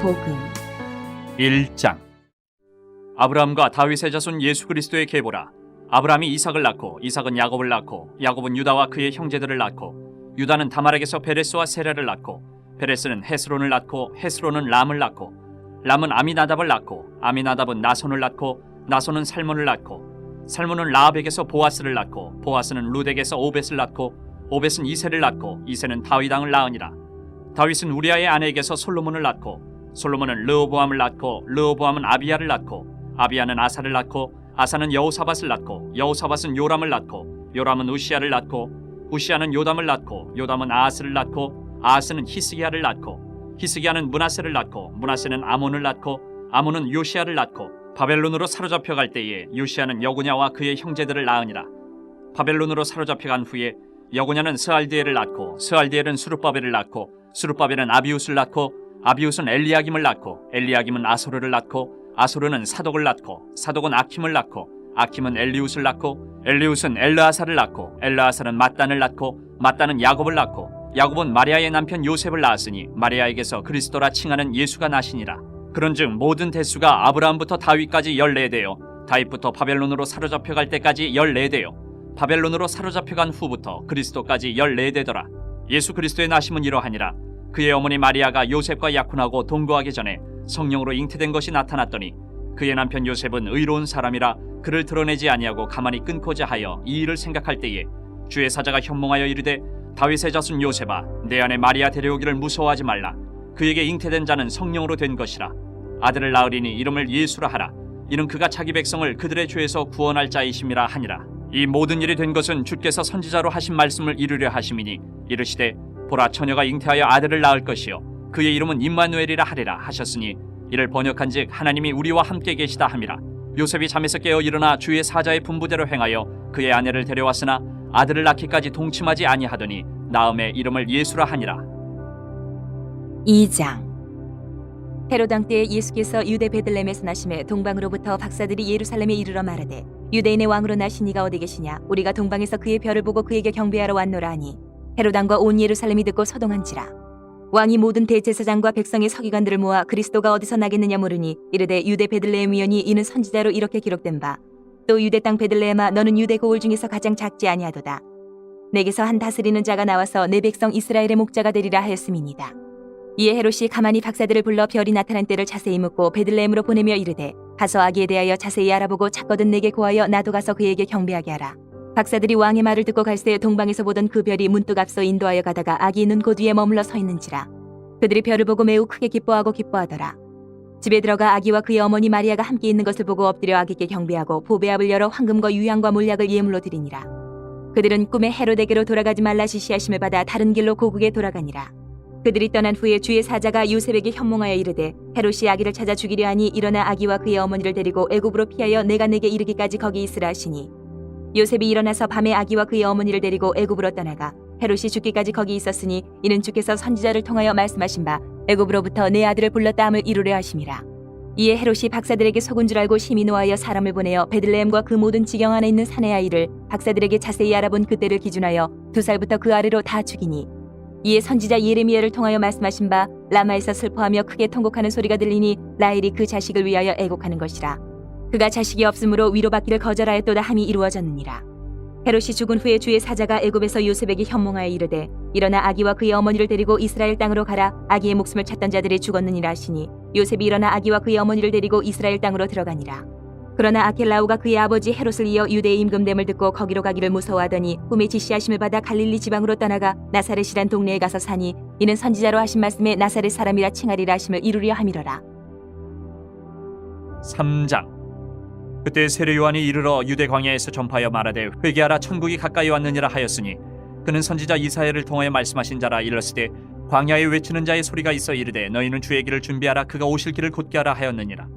복음 1장. 아브라함과 다윗의 자손 예수 그리스도의 계보라. 아브라함이 이삭을 낳고 이삭은 야곱을 낳고 야곱은 유다와 그의 형제들을 낳고 유다는 다말에게서 베레스와 세라를 낳고 베레스는 헤스론을 낳고 헤스론은 람을 낳고 람은 아미나답을 낳고 아미나답은 나손을 낳고 나손은 살몬을 낳고 살몬은 라합에게서 보아스를 낳고 보아스는 룻에게서 오벳을 낳고 오벳은 이새를 낳고 이새는 다윗 왕을 낳으니라. 다윗은 우리아의 아내에게서 솔로몬을 낳고 솔로몬은 르호보암을 낳고 르호보암은 아비야를 낳고 아비야는 아사를 낳고 아사는 여호사밧을 낳고 여호사밧은 요람을 낳고 요람은 우시야를 낳고 우시야는 요담을 낳고 요담은 아하스를 낳고 아하스는 히스기야를 낳고 히스기야는 므낫세를 낳고 므낫세는 아몬을 낳고 아몬은 요시야를 낳고 바벨론으로 사로잡혀갈 때에 요시야는 여고냐와 그의 형제들을 낳으니라. 바벨론으로 사로잡혀간 후에 여고냐는 스알디엘을 낳고 스알디엘은 수룹바벨을 낳고 수룹바벨은 아비웃을 낳고 아비웃은 엘리야김을 낳고 엘리야김은 아소르를 낳고 아소르는 사독을 낳고 사독은 아킴을 낳고 아킴은 엘리웃을 낳고 엘리웃은 엘르아사를 낳고 엘르아사는 mat단을 낳고 mat단은 야곱을 낳고 야곱은 마리아의 남편 요셉을 낳았으니 마리아에게서 그리스도라 칭하는 예수가 나시니라. 그런즉 모든 대수가 아브라함부터 다윗까지 14대요 다윗부터 바벨론으로 사로잡혀갈 때까지 14대요 바벨론으로 사로잡혀간 후부터 그리스도까지 14대더라. 예수 그리스도의 나심은 이러하니라. 그의 어머니 마리아가 요셉과 약혼하고 동거하기 전에 성령으로 잉태된 것이 나타났더니 그의 남편 요셉은 의로운 사람이라 그를 드러내지 아니하고 가만히 끊고자 하여 이 일을 생각할 때에 주의 사자가 현몽하여 이르되 다윗의 자손 요셉아 내 아내 마리아 데려오기를 무서워하지 말라. 그에게 잉태된 자는 성령으로 된 것이라. 아들을 낳으리니 이름을 예수라 하라. 이는 그가 자기 백성을 그들의 죄에서 구원할 자이심이라 하니라. 이 모든 일이 된 것은 주께서 선지자로 하신 말씀을 이루려 하심이니 이르시되 보라 처녀가 잉태하여 아들을 낳을 것이요 그의 이름은 임마누엘이라 하리라 하셨으니 이를 번역한즉 하나님이 우리와 함께 계시다 함이라. 요셉이 잠에서 깨어 일어나 주의 사자의 분부대로 행하여 그의 아내를 데려왔으나 아들을 낳기까지 동침하지 아니하더니 나음에 이름을 예수라 하니라. 2장. 헤롯 왕 때에 예수께서 유대 베들레헴에서 나심에 동방으로부터 박사들이 예루살렘에 이르러 말하되 유대인의 왕으로 나신 이가 어디 계시냐 우리가 동방에서 그의 별을 보고 그에게 경배하러 왔노라 하니 헤롯 왕과 온 예루살렘이 듣고 소동한지라. 왕이 모든 대제사장과 백성의 서기관들을 모아 그리스도가 어디서 나겠느냐 물으니 이르되 유대 베들레헴 위원이 이는 선지자로 이렇게 기록된 바 또 유대 땅 베들레헴아 너는 유대 고을 중에서 가장 작지 아니하도다. 내게서 한 다스리는 자가 나와서 내 백성 이스라엘의 목자가 되리라 하였음이니이다. 이에 헤롯이 가만히 박사들을 불러 별이 나타난 때를 자세히 묻고 베들레헴으로 보내며 이르되 가서 아기에 대하여 자세히 알아보고 찾거든 내게 고하여 나도 가서 그에게 경배하게 하라. 박사들이 왕의 말을 듣고 갈새 동방에서 보던 그 별이 문득 앞서 인도하여 가다가 아기 있는 곳 위에 머물러 서 있는지라. 그들이 별을 보고 매우 크게 기뻐하고 기뻐하더라. 집에 들어가 아기와 그의 어머니 마리아가 함께 있는 것을 보고 엎드려 아기께 경배하고 보배압을 열어 황금과 유향과 몰약을 예물로 드리니라. 그들은 꿈에 헤롯에게로 돌아가지 말라 지시하심을 받아 다른 길로 고국에 돌아가니라. 그들이 떠난 후에 주의 사자가 요셉에게 현몽하여 이르되 헤롯이 아기를 찾아 죽이려 하니 일어나 아기와 그의 어머니를 데리고 애굽으로 피하여 내가 내게 이르기까지 거기 있으라 하시니 요셉이 일어나서 밤에 아기와 그의 어머니를 데리고 애굽으로 떠나가 헤롯이 죽기까지 거기 있었으니 이는 주께서 선지자를 통하여 말씀하신 바 애굽으로부터 내 아들을 불렀다 함을 이루려 하심이라. 이에 헤롯이 박사들에게 속은 줄 알고 심히 노하여 사람을 보내어 베들레헴과 그 모든 지경 안에 있는 산의 아이를 박사들에게 자세히 알아본 그때를 기준하여 2살부터 그 아래로 다 죽이니 이에 선지자 예레미야를 통하여 말씀하신 바 라마에서 슬퍼하며 크게 통곡하는 소리가 들리니 라헬이 그 자식을 위하여 애곡하는 것이라. 그가 자식이 없으므로 위로받기를 거절하였도다 함이 이루어졌느니라. 헤롯이 죽은 후에 주의 사자가 애굽에서 요셉에게 현몽하여 이르되 일어나 아기와 그의 어머니를 데리고 이스라엘 땅으로 가라. 아기의 목숨을 찾던 자들이 죽었느니라 하시니 요셉이 일어나 아기와 그의 어머니를 데리고 이스라엘 땅으로 들어가니라. 그러나 아켈라오가 그의 아버지 헤롯을 이어 유대의 임금됨을 듣고 거기로 가기를 무서워하더니 꿈에 지시하심을 받아 갈릴리 지방으로 떠나가 나사렛이란 동네에 가서 사니 이는 선지자로 하신 말씀에 나사렛 사람이라 칭하리라 하심을 이루려 함이로라. 3장. 그때 세례 요한이 이르러 유대 광야에서 전파하여 말하되 회개하라 천국이 가까이 왔느니라 하였으니 그는 선지자 이사야를 통하여 말씀하신 자라. 일렀으되 광야에 외치는 자의 소리가 있어 이르되 너희는 주의 길을 준비하라 그가 오실 길을 곧게 하라 하였느니라.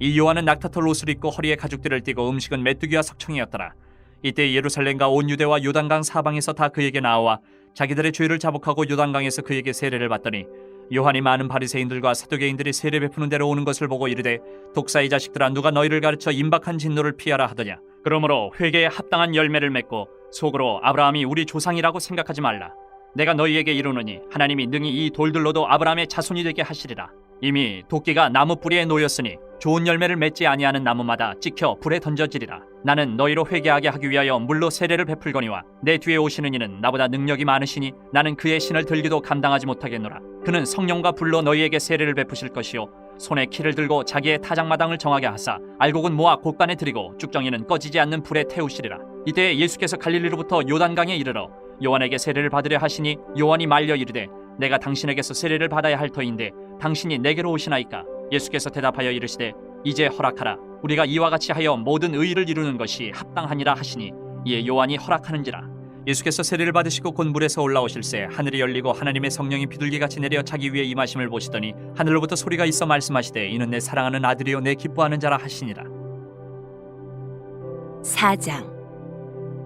이 요한은 낙타털 옷을 입고 허리에 가죽들을 띠고 음식은 메뚜기와 석청이었더라. 이때 예루살렘과 온 유대와 요단강 사방에서 다 그에게 나와 자기들의 죄를 자복하고 요단강에서 그에게 세례를 받더니 요한이 많은 바리새인들과 사두개인들이 세례 베푸는 대로 오는 것을 보고 이르되 독사의 자식들아 누가 너희를 가르쳐 임박한 진노를 피하라 하더냐. 그러므로 회개에 합당한 열매를 맺고 속으로 아브라함이 우리 조상이라고 생각하지 말라. 내가 너희에게 이르노니 하나님이 능히 이 돌들로도 아브라함의 자손이 되게 하시리라. 이미 도끼가 나무 뿌리에 놓였으니 좋은 열매를 맺지 아니하는 나무마다 찍혀 불에 던져지리라. 나는 너희로 회개하게 하기 위하여 물로 세례를 베풀거니와 내 뒤에 오시는 이는 나보다 능력이 많으시니 나는 그의 신을 들기도 감당하지 못하겠노라. 그는 성령과 불로 너희에게 세례를 베푸실 것이요 손에 키를 들고 자기의 타작마당을 정하게 하사 알곡은 모아 곡간에 들이고 쭉정이는 꺼지지 않는 불에 태우시리라. 이때 예수께서 갈릴리로부터 요단강에 이르러 요한에게 세례를 받으려 하시니 요한이 말려 이르되 내가 당신에게서 세례를 받아야 할 터인데 당신이 내게로 오시나이까? 예수께서 대답하여 이르시되 이제 허락하라. 우리가 이와 같이 하여 모든 의의를 이루는 것이 합당하니라 하시니 이에 요한이 허락하는지라. 예수께서 세례를 받으시고 곧 물에서 올라오실새 하늘이 열리고 하나님의 성령이 비둘기같이 내려 자기 위에 임하심을 보시더니 하늘로부터 소리가 있어 말씀하시되 이는 내 사랑하는 아들이요 내 기뻐하는 자라 하시니라. 4장.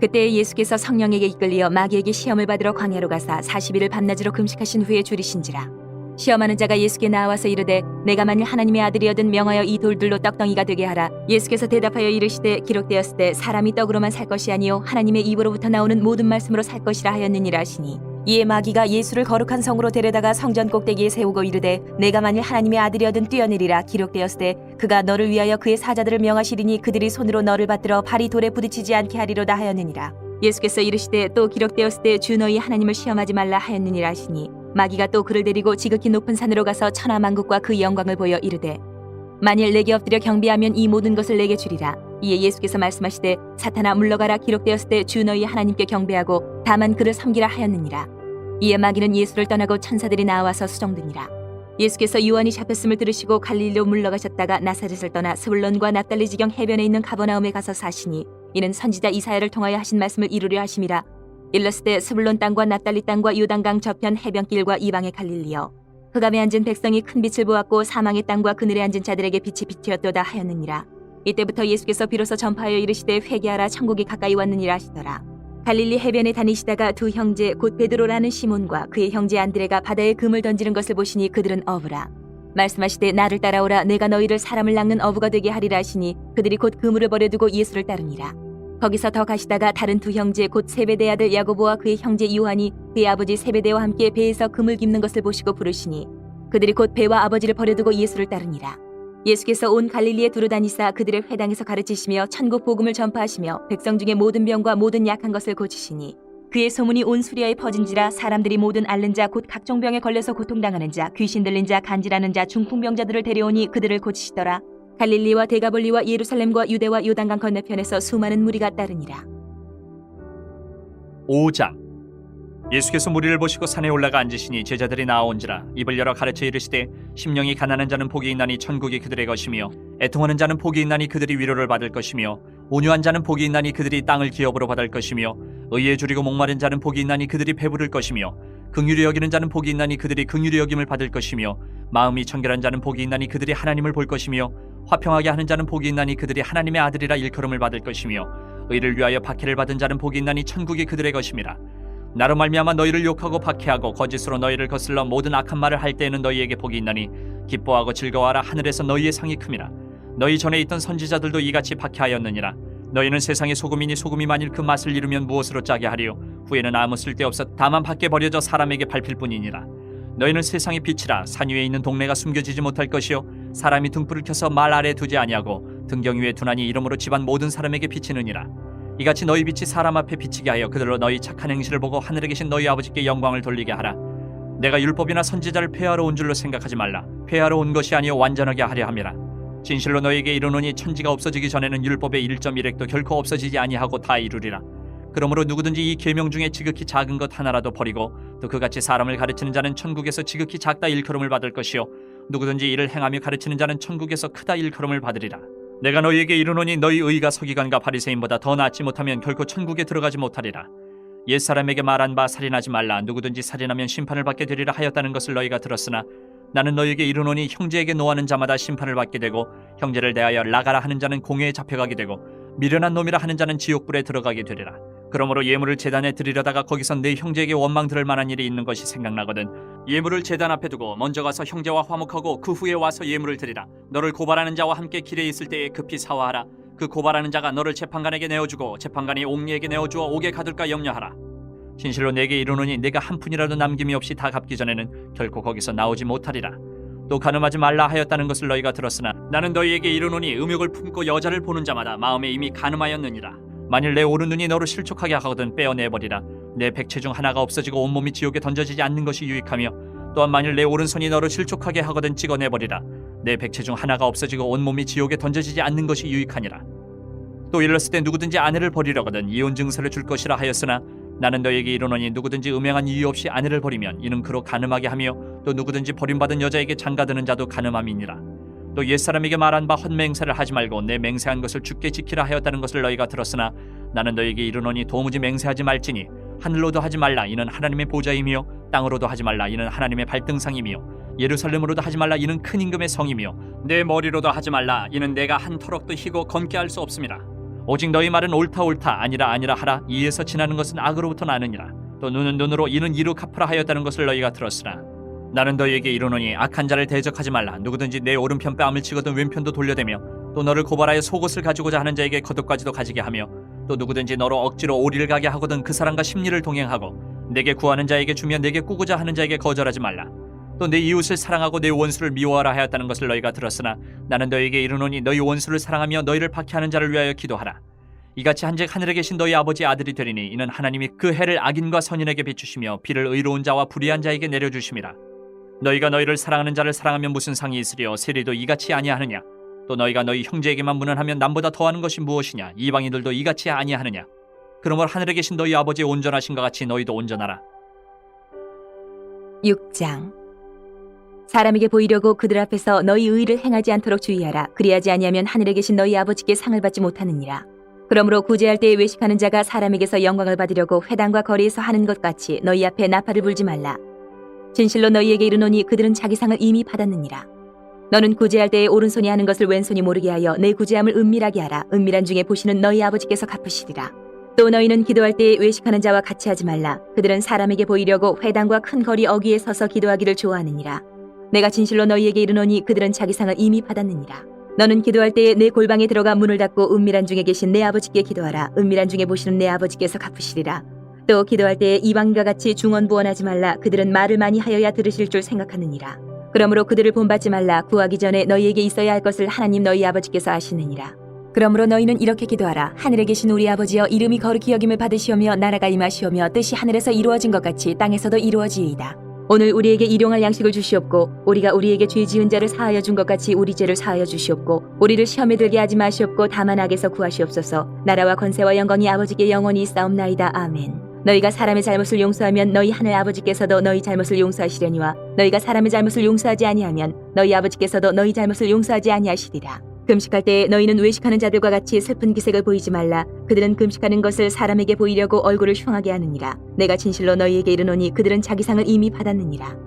그때 예수께서 성령에게 이끌리어 마귀에게 시험을 받으러 광야로 가사 40일을 밤낮으로 금식하신 후에 줄이신지라. 시험하는 자가 예수께 나와서 이르되 내가 만일 하나님의 아들이어든 명하여 이 돌들로 떡덩이가 되게 하라. 예수께서 대답하여 이르시되 기록되었을 때 사람이 떡으로만 살 것이 아니요 하나님의 입으로부터 나오는 모든 말씀으로 살 것이라 하였느니라 하시니 이에 마귀가 예수를 거룩한 성으로 데려다가 성전 꼭대기에 세우고 이르되 내가 만일 하나님의 아들이어든 뛰어내리라. 기록되었을 때 그가 너를 위하여 그의 사자들을 명하시리니 그들이 손으로 너를 받들어 발이 돌에 부딪히지 않게 하리로다 하였느니라. 예수께서 이르시되 또 기록되었을 때 주 너희 하나님을 시험하지 말라 하였느니라 하시니 마귀가 또 그를 데리고 지극히 높은 산으로 가서 천하만국과 그 영광을 보여 이르되 만일 내게 엎드려 경배하면 이 모든 것을 내게 주리라. 이에 예수께서 말씀하시되 사탄아 물러가라. 기록되었을 때 주 너희 하나님께 경배하고 다만 그를 섬기라 하였느니라. 이에 마귀는 예수를 떠나고 천사들이 나와서 수종드니라. 예수께서 요한이 잡혔음을 들으시고 갈릴리로 물러가셨다가 나사렛을 떠나 스불론과 납달리 지경 해변에 있는 가버나움에 가서 사시니 이는 선지자 이사야를 통하여 하신 말씀을 이루려 하심이라. 일렀을 때 스불론 땅과 납달리 땅과 요단강 저편 해변길과 이방의 갈릴리여 흑암에 앉은 백성이 큰 빛을 보았고 사망의 땅과 그늘에 앉은 자들에게 빛이 비추었도다 하였느니라. 이때부터 예수께서 비로소 전파하여 이르시되 회개하라 천국이 가까이 왔느니라 하시더라. 갈릴리 해변에 다니시다가 두 형제 곧 베드로라는 시몬과 그의 형제 안드레가 바다에 금을 던지는 것을 보시니 그들은 어부라. 말씀하시되 나를 따라오라. 내가 너희를 사람을 낚는 어부가 되게 하리라 하시니 그들이 곧 그물을 버려두고 예수를 따르니라. 거기서 더 가시다가 다른 두 형제 곧 세베대 아들 야고보와 그의 형제 요한이 그의 아버지 세베대와 함께 배에서 금을 깁는 것을 보시고 부르시니 그들이 곧 배와 아버지를 버려두고 예수를 따르니라. 예수께서 온 갈릴리에 두루다니사 그들의 회당에서 가르치시며 천국 복음을 전파하시며 백성 중에 모든 병과 모든 약한 것을 고치시니 그의 소문이 온 수리아에 퍼진지라. 사람들이 모든 앓는 자 곧 각종 병에 걸려서 고통당하는 자 귀신 들린 자 간질하는 자 중풍병자들을 데려오니 그들을 고치시더라. 갈릴리와 데가볼리와 예루살렘과 유대와 요단강 건너편에서 수많은 무리가 따르니라. 5장. 예수께서 무리를 보시고 산에 올라가 앉으시니 제자들이 나아온지라. 입을 열어 가르쳐 이르시되 심령이 가난한 자는 복이 있나니 천국이 그들의 것이며 애통하는 자는 복이 있나니 그들이 위로를 받을 것이며 온유한 자는 복이 있나니 그들이 땅을 기업으로 받을 것이며 의에 줄이고 목마른 자는 복이 있나니 그들이 배부를 것이며 긍휼히 여기는 자는 복이 있나니 그들이 긍휼히 여김을 받을 것이며 마음이 청결한 자는 복이 있나니 그들이 하나님을 볼 것이며 화평하게 하는 자는 복이 있나니 그들이 하나님의 아들이라 일컬음을 받을 것이며 의를 위하여 박해를 받은 자는 복이 있나니 천국이 그들의 것임이라. 나로 말미암아 너희를 욕하고 박해하고 거짓으로 너희를 거슬러 모든 악한 말을 할 때에는 너희에게 복이 있나니 기뻐하고 즐거워하라. 하늘에서 너희의 상이 큼이라. 너희 전에 있던 선지자들도 이같이 박해하였느니라. 너희는 세상의 소금이니 소금이 만일 그 맛을 잃으면 무엇으로 짜게 하리요? 후에는 아무 쓸데없어 다만 밖에 버려져 사람에게 밟힐 뿐이니라. 너희는 세상의 빛이라. 산 위에 있는 동네가 숨겨지지 못할 것이요 사람이 등불을 켜서 말 아래 두지 아니하고 등경 위에 두나니 이러므로 집안 모든 사람에게 비치느니라. 이같이 너희 빛이 사람 앞에 비치게 하여 그들로 너희 착한 행실을 보고 하늘에 계신 너희 아버지께 영광을 돌리게 하라. 내가 율법이나 선지자를 폐하러 온 줄로 생각하지 말라. 폐하러 온 것이 아니요 완전하게 하려 함이라. 진실로 너희에게 이르노니 천지가 없어지기 전에는 율법의 1.1획도 결코 없어지지 아니하고 다 이루리라. 그러므로 누구든지 이 계명 중에 지극히 작은 것 하나라도 버리고 또 그같이 사람을 가르치는 자는 천국에서 지극히 작다 일컬음을 받을 것이요 누구든지 이를 행하며 가르치는 자는 천국에서 크다 일컬음을 받으리라. 내가 너희에게 이르노니 너희 의가 서기관과 바리새인보다 더 낫지 못하면 결코 천국에 들어가지 못하리라. 옛사람에게 말한 바 살인하지 말라. 누구든지 살인하면 심판을 받게 되리라 하였다는 것을 너희가 들었으나 나는 너희에게 이르노니 형제에게 노하는 자마다 심판을 받게 되고 형제를 대하여 나가라 하는 자는 공회에 잡혀가게 되고 미련한 놈이라 하는 자는 지옥불에 들어가게 되리라. 그러므로 예물을 제단에 드리려다가 거기서 내 형제에게 원망 들을 만한 일이 있는 것이 생각나거든 예물을 제단 앞에 두고 먼저 가서 형제와 화목하고 그 후에 와서 예물을 드리라. 너를 고발하는 자와 함께 길에 있을 때에 급히 사화하라. 그 고발하는 자가 너를 재판관에게 내어주고 재판관이 옥리에게 내어주어 옥에 가둘까 염려하라. 진실로 내게 이르노니 내가 한 푼이라도 남김이 없이 다 갚기 전에는 결코 거기서 나오지 못하리라. 또 간음하지 말라 하였다는 것을 너희가 들었으나 나는 너희에게 이르노니 음욕을 품고 여자를 보는 자마다 마음에 이미 간음하였느니라. 만일 내 오른눈이 너를 실족하게 하거든 빼어내버리라. 내 백체 중 하나가 없어지고 온몸이 지옥에 던져지지 않는 것이 유익하며 또한 만일 내 오른손이 너를 실족하게 하거든 찍어내버리라. 내 백체 중 하나가 없어지고 온몸이 지옥에 던져지지 않는 것이 유익하니라. 또 일렀을 때 누구든지 아내를 버리려거든 이혼 증서를 줄 것이라 하였으나 나는 너에게 이르노니 누구든지 음행한 이유 없이 아내를 버리면 이는 그로 간음하게 하며 또 누구든지 버림받은 여자에게 장가드는 자도 간음함이니라. 또 옛사람에게 말한 바 헛맹세를 하지 말고 내 맹세한 것을 주께 지키라 하였다는 것을 너희가 들었으나 나는 너에게 이르노니 도무지 맹세하지 말지니 하늘로도 하지 말라 이는 하나님의 보좌이며 땅으로도 하지 말라 이는 하나님의 발등상이며 예루살렘으로도 하지 말라 이는 큰 임금의 성이며 내 머리로도 하지 말라 이는 내가 한 터럭도 희고 검게 할 수 없음이라. 오직 너희 말은 옳다 아니라 하라. 이에서 지나는 것은 악으로부터 나느니라. 또 눈은 눈으로 이는 이로 갚으라 하였다는 것을 너희가 들었으나 나는 너희에게 이르노니 악한 자를 대적하지 말라. 누구든지 내 오른편 뺨을 치거든 왼편도 돌려대며 또 너를 고발하여 속옷을 가지고자 하는 자에게 겉옷까지도 가지게 하며 또 누구든지 너로 억지로 오리를 가게 하거든 그 사람과 심리를 동행하고 내게 구하는 자에게 주며 내게 꾸고자 하는 자에게 거절하지 말라. 또 내 이웃을 사랑하고 내 원수를 미워하라 하였다는 것을 너희가 들었으나 나는 너희에게 이르노니 너희 원수를 사랑하며 너희를 박해하는 자를 위하여 기도하라. 이같이 한즉 하늘에 계신 너희 아버지 아들이 되리니 이는 하나님이 그 해를 악인과 선인에게 비추시며 비를 의로운 자와 불의한 자에게 내려주심이라. 너희가 너희를 사랑하는 자를 사랑하면 무슨 상이 있으리요 세리도 이같이 아니하느냐. 또 너희가 너희 형제에게만 문안하면 남보다 더하는 것이 무엇이냐. 이방인들도 이같이 아니하느냐. 그러므로 하늘에 계신 너희 아버지의 온전하신 것 같이 너희도 온전하라. 6장. 사람에게 보이려고 그들 앞에서 너희 의를 행하지 않도록 주의하라. 그리하지 아니하면 하늘에 계신 너희 아버지께 상을 받지 못하느니라. 그러므로 구제할 때에 외식하는 자가 사람에게서 영광을 받으려고 회당과 거리에서 하는 것 같이 너희 앞에 나팔을 불지 말라. 진실로 너희에게 이르노니 그들은 자기 상을 이미 받았느니라. 너는 구제할 때에 오른손이 하는 것을 왼손이 모르게 하여 내 구제함을 은밀하게 하라. 은밀한 중에 보시는 너희 아버지께서 갚으시리라. 또 너희는 기도할 때에 외식하는 자와 같이 하지 말라. 그들은 사람에게 보이려고 회당과 큰 거리 어귀에 서서 기도하기를 좋아하느니라. 내가 진실로 너희에게 이르노니 그들은 자기 상을 이미 받았느니라. 너는 기도할 때에 내 골방에 들어가 문을 닫고 은밀한 중에 계신 내 아버지께 기도하라. 은밀한 중에 보시는 내 아버지께서 갚으시리라. 또 기도할 때에 이방인과 같이 중언부언하지 말라. 그들은 말을 많이 하여야 들으실 줄 생각하느니라. 그러므로 그들을 본받지 말라. 구하기 전에 너희에게 있어야 할 것을 하나님 너희 아버지께서 아시느니라. 그러므로 너희는 이렇게 기도하라. 하늘에 계신 우리 아버지여 이름이 거룩히 여김을 받으시오며 나라가 임하시오며 뜻이 하늘에서 이루어진 것 같이 땅에서도 이루어지이다. 오늘 우리에게 일용할 양식을 주시옵고 우리가 우리에게 죄 지은 자를 사하여 준 것 같이 우리 죄를 사하여 주시옵고 우리를 시험에 들게 하지 마시옵고 다만 악에서 구하시옵소서. 나라와 권세와 영광이 아버지께 영원히 있사옵나이다. 아멘. 너희가 사람의 잘못을 용서하면 너희 하늘 아버지께서도 너희 잘못을 용서하시려니와 너희가 사람의 잘못을 용서하지 아니하면 너희 아버지께서도 너희 잘못을 용서하지 아니하시리라. 금식할 때에 너희는 외식하는 자들과 같이 슬픈 기색을 보이지 말라. 그들은 금식하는 것을 사람에게 보이려고 얼굴을 흉하게 하느니라. 내가 진실로 너희에게 이르노니 그들은 자기 상을 이미 받았느니라.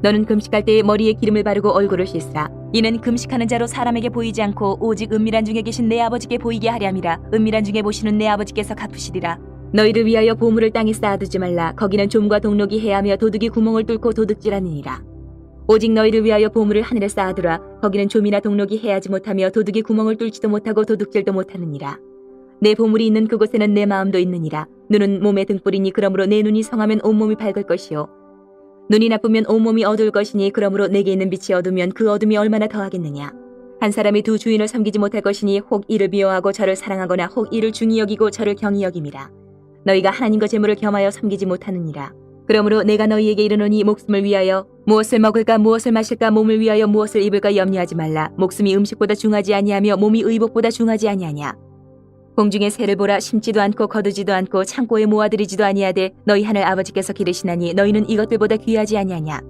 너는 금식할 때에 머리에 기름을 바르고 얼굴을 씻으라. 이는 금식하는 자로 사람에게 보이지 않고 오직 은밀한 중에 계신 내 아버지께 보이게 하렴이라. 은밀한 중에 보시는 내 아버지께서 갚으시리라. 너희를 위하여 보물을 땅에 쌓아두지 말라. 거기는 좀과 동록이 해하며 도둑이 구멍을 뚫고 도둑질하느니라. 오직 너희를 위하여 보물을 하늘에 쌓아두라. 거기는 좀이나 동록이 해하지 못하며 도둑이 구멍을 뚫지도 못하고 도둑질도 못하느니라. 내 보물이 있는 그곳에는 내 마음도 있느니라. 눈은 몸의 등불이니 그러므로 내 눈이 성하면 온몸이 밝을 것이요 눈이 나쁘면 온몸이 어두울 것이니 그러므로 내게 있는 빛이 어두면 그 어둠이 얼마나 더하겠느냐. 한 사람이 두 주인을 섬기지 못할 것이니 혹 이를 미워하고 저를 사랑하거나 혹 이를 중히 여기고 저를 경히 여김이라. 너희가 하나님과 재물을 겸하여 섬기지 못하느니라. 그러므로 내가 너희에게 이르노니 목숨을 위하여 무엇을 먹을까 무엇을 마실까 몸을 위하여 무엇을 입을까 염려하지 말라. 목숨이 음식보다 중하지 아니하며 몸이 의복보다 중하지 아니하냐. 공중의 새를 보라. 심지도 않고 거두지도 않고 창고에 모아들이지도 아니하되 너희 하늘 아버지께서 기르시나니 너희는 이것들보다 귀하지 아니하냐.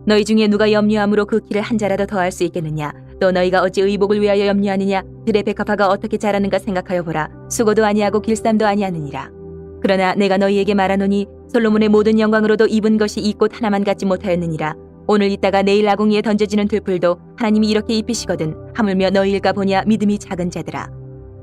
너희 중에 누가 염려함으로 그 키를 한 자라도 더할 수 있겠느냐. 또 너희가 어찌 의복을 위하여 염려하느냐. 들의 백합화가 어떻게 자라는가 생각하여 보라. 수고도 아니하고 길쌈도 아니하느니라. 그러나 내가 너희에게 말하노니 솔로몬의 모든 영광으로도 입은 것이 이 꽃 하나만 갖지 못하였느니라. 오늘 있다가 내일 아궁이에 던져지는 들풀도 하나님이 이렇게 입히시거든. 하물며 너희일까 보냐. 믿음이 작은 자들아.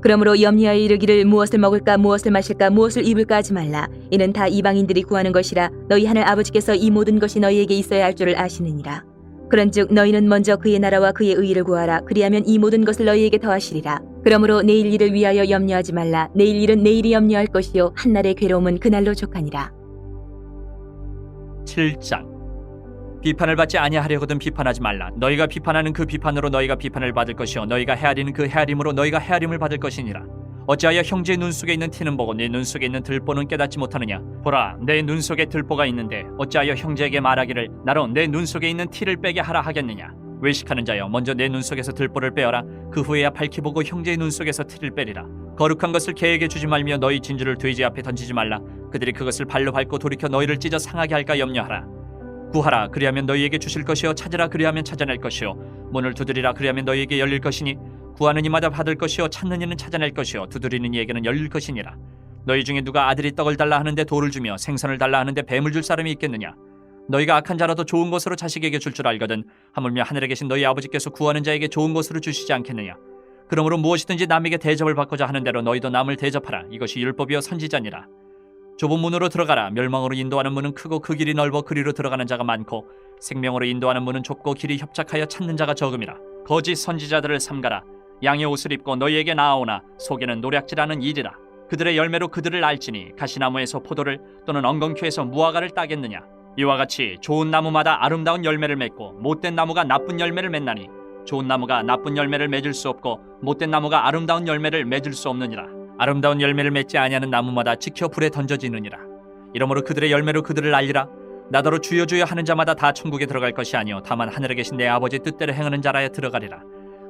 그러므로 염려하여 이르기를 무엇을 먹을까 무엇을 마실까 무엇을 입을까 하지 말라. 이는 다 이방인들이 구하는 것이라. 너희 하늘 아버지께서 이 모든 것이 너희에게 있어야 할 줄을 아시느니라. 그런즉 너희는 먼저 그의 나라와 그의 의를 구하라. 그리하면 이 모든 것을 너희에게 더하시리라. 그러므로 내일 일을 위하여 염려하지 말라. 내일 일은 내일이 염려할 것이요 한날의 괴로움은 그날로 족하니라. 7장. 비판을 받지 아니하려거든 비판하지 말라. 너희가 비판하는 그 비판으로 너희가 비판을 받을 것이요 너희가 헤아리는 그 헤아림으로 너희가 헤아림을 받을 것이니라. 어찌하여 형제의 눈 속에 있는 티는 보고 네 눈 속에 있는 들보는 깨닫지 못하느냐. 보라, 내 눈 속에 들보가 있는데 어찌하여 형제에게 말하기를 나로 내 눈 속에 있는 티를 빼게 하라 하겠느냐. 외식하는 자여, 먼저 내 눈 속에서 들보를 빼어라. 그 후에야 밝히 보고 형제의 눈 속에서 티를 빼리라. 거룩한 것을 개에게 주지 말며 너희 진주를 돼지 앞에 던지지 말라. 그들이 그것을 발로 밟고 돌이켜 너희를 찢어 상하게 할까 염려하라. 구하라, 그리하면 너희에게 주실 것이요 찾으라, 그리하면 찾아낼 것이요 문을 두드리라, 그리하면 너희에게 열릴 것이니 구하는 이마다 받을 것이요 찾는 이는 찾아낼 것이요 두드리는 이에게는 열릴 것이니라. 너희 중에 누가 아들이 떡을 달라 하는데 돌을 주며 생선을 달라 하는데 뱀을 줄 사람이 있겠느냐. 너희가 악한 자라도 좋은 것으로 자식에게 줄 줄 알거든 하물며 하늘에 계신 너희 아버지께서 구하는 자에게 좋은 것으로 주시지 않겠느냐. 그러므로 무엇이든지 남에게 대접을 받고자 하는 대로 너희도 남을 대접하라. 이것이 율법이요 선지자니라. 좁은 문으로 들어가라. 멸망으로 인도하는 문은 크고 그 길이 넓어 그리로 들어가는 자가 많고 생명으로 인도하는 문은 좁고 길이 협착하여 찾는 자가 적음이라. 거짓 선지자들을 삼가라. 양의 옷을 입고 너희에게 나아오나 속에는 노략질하는 일이라. 그들의 열매로 그들을 알지니 가시나무에서 포도를 또는 엉겅퀴에서 무화과를 따겠느냐. 이와 같이 좋은 나무마다 아름다운 열매를 맺고 못된 나무가 나쁜 열매를 맺나니 좋은 나무가 나쁜 열매를 맺을 수 없고 못된 나무가 아름다운 열매를 맺을 수 없느니라. 아름다운 열매를 맺지 아니하는 나무마다 지켜 불에 던져지느니라. 이러므로 그들의 열매로 그들을 알리라. 나더러 주여 주여 하는 자마다 다 천국에 들어갈 것이 아니요 다만 하늘에 계신 내 아버지 뜻대로 행하는 자라야 들어가리라.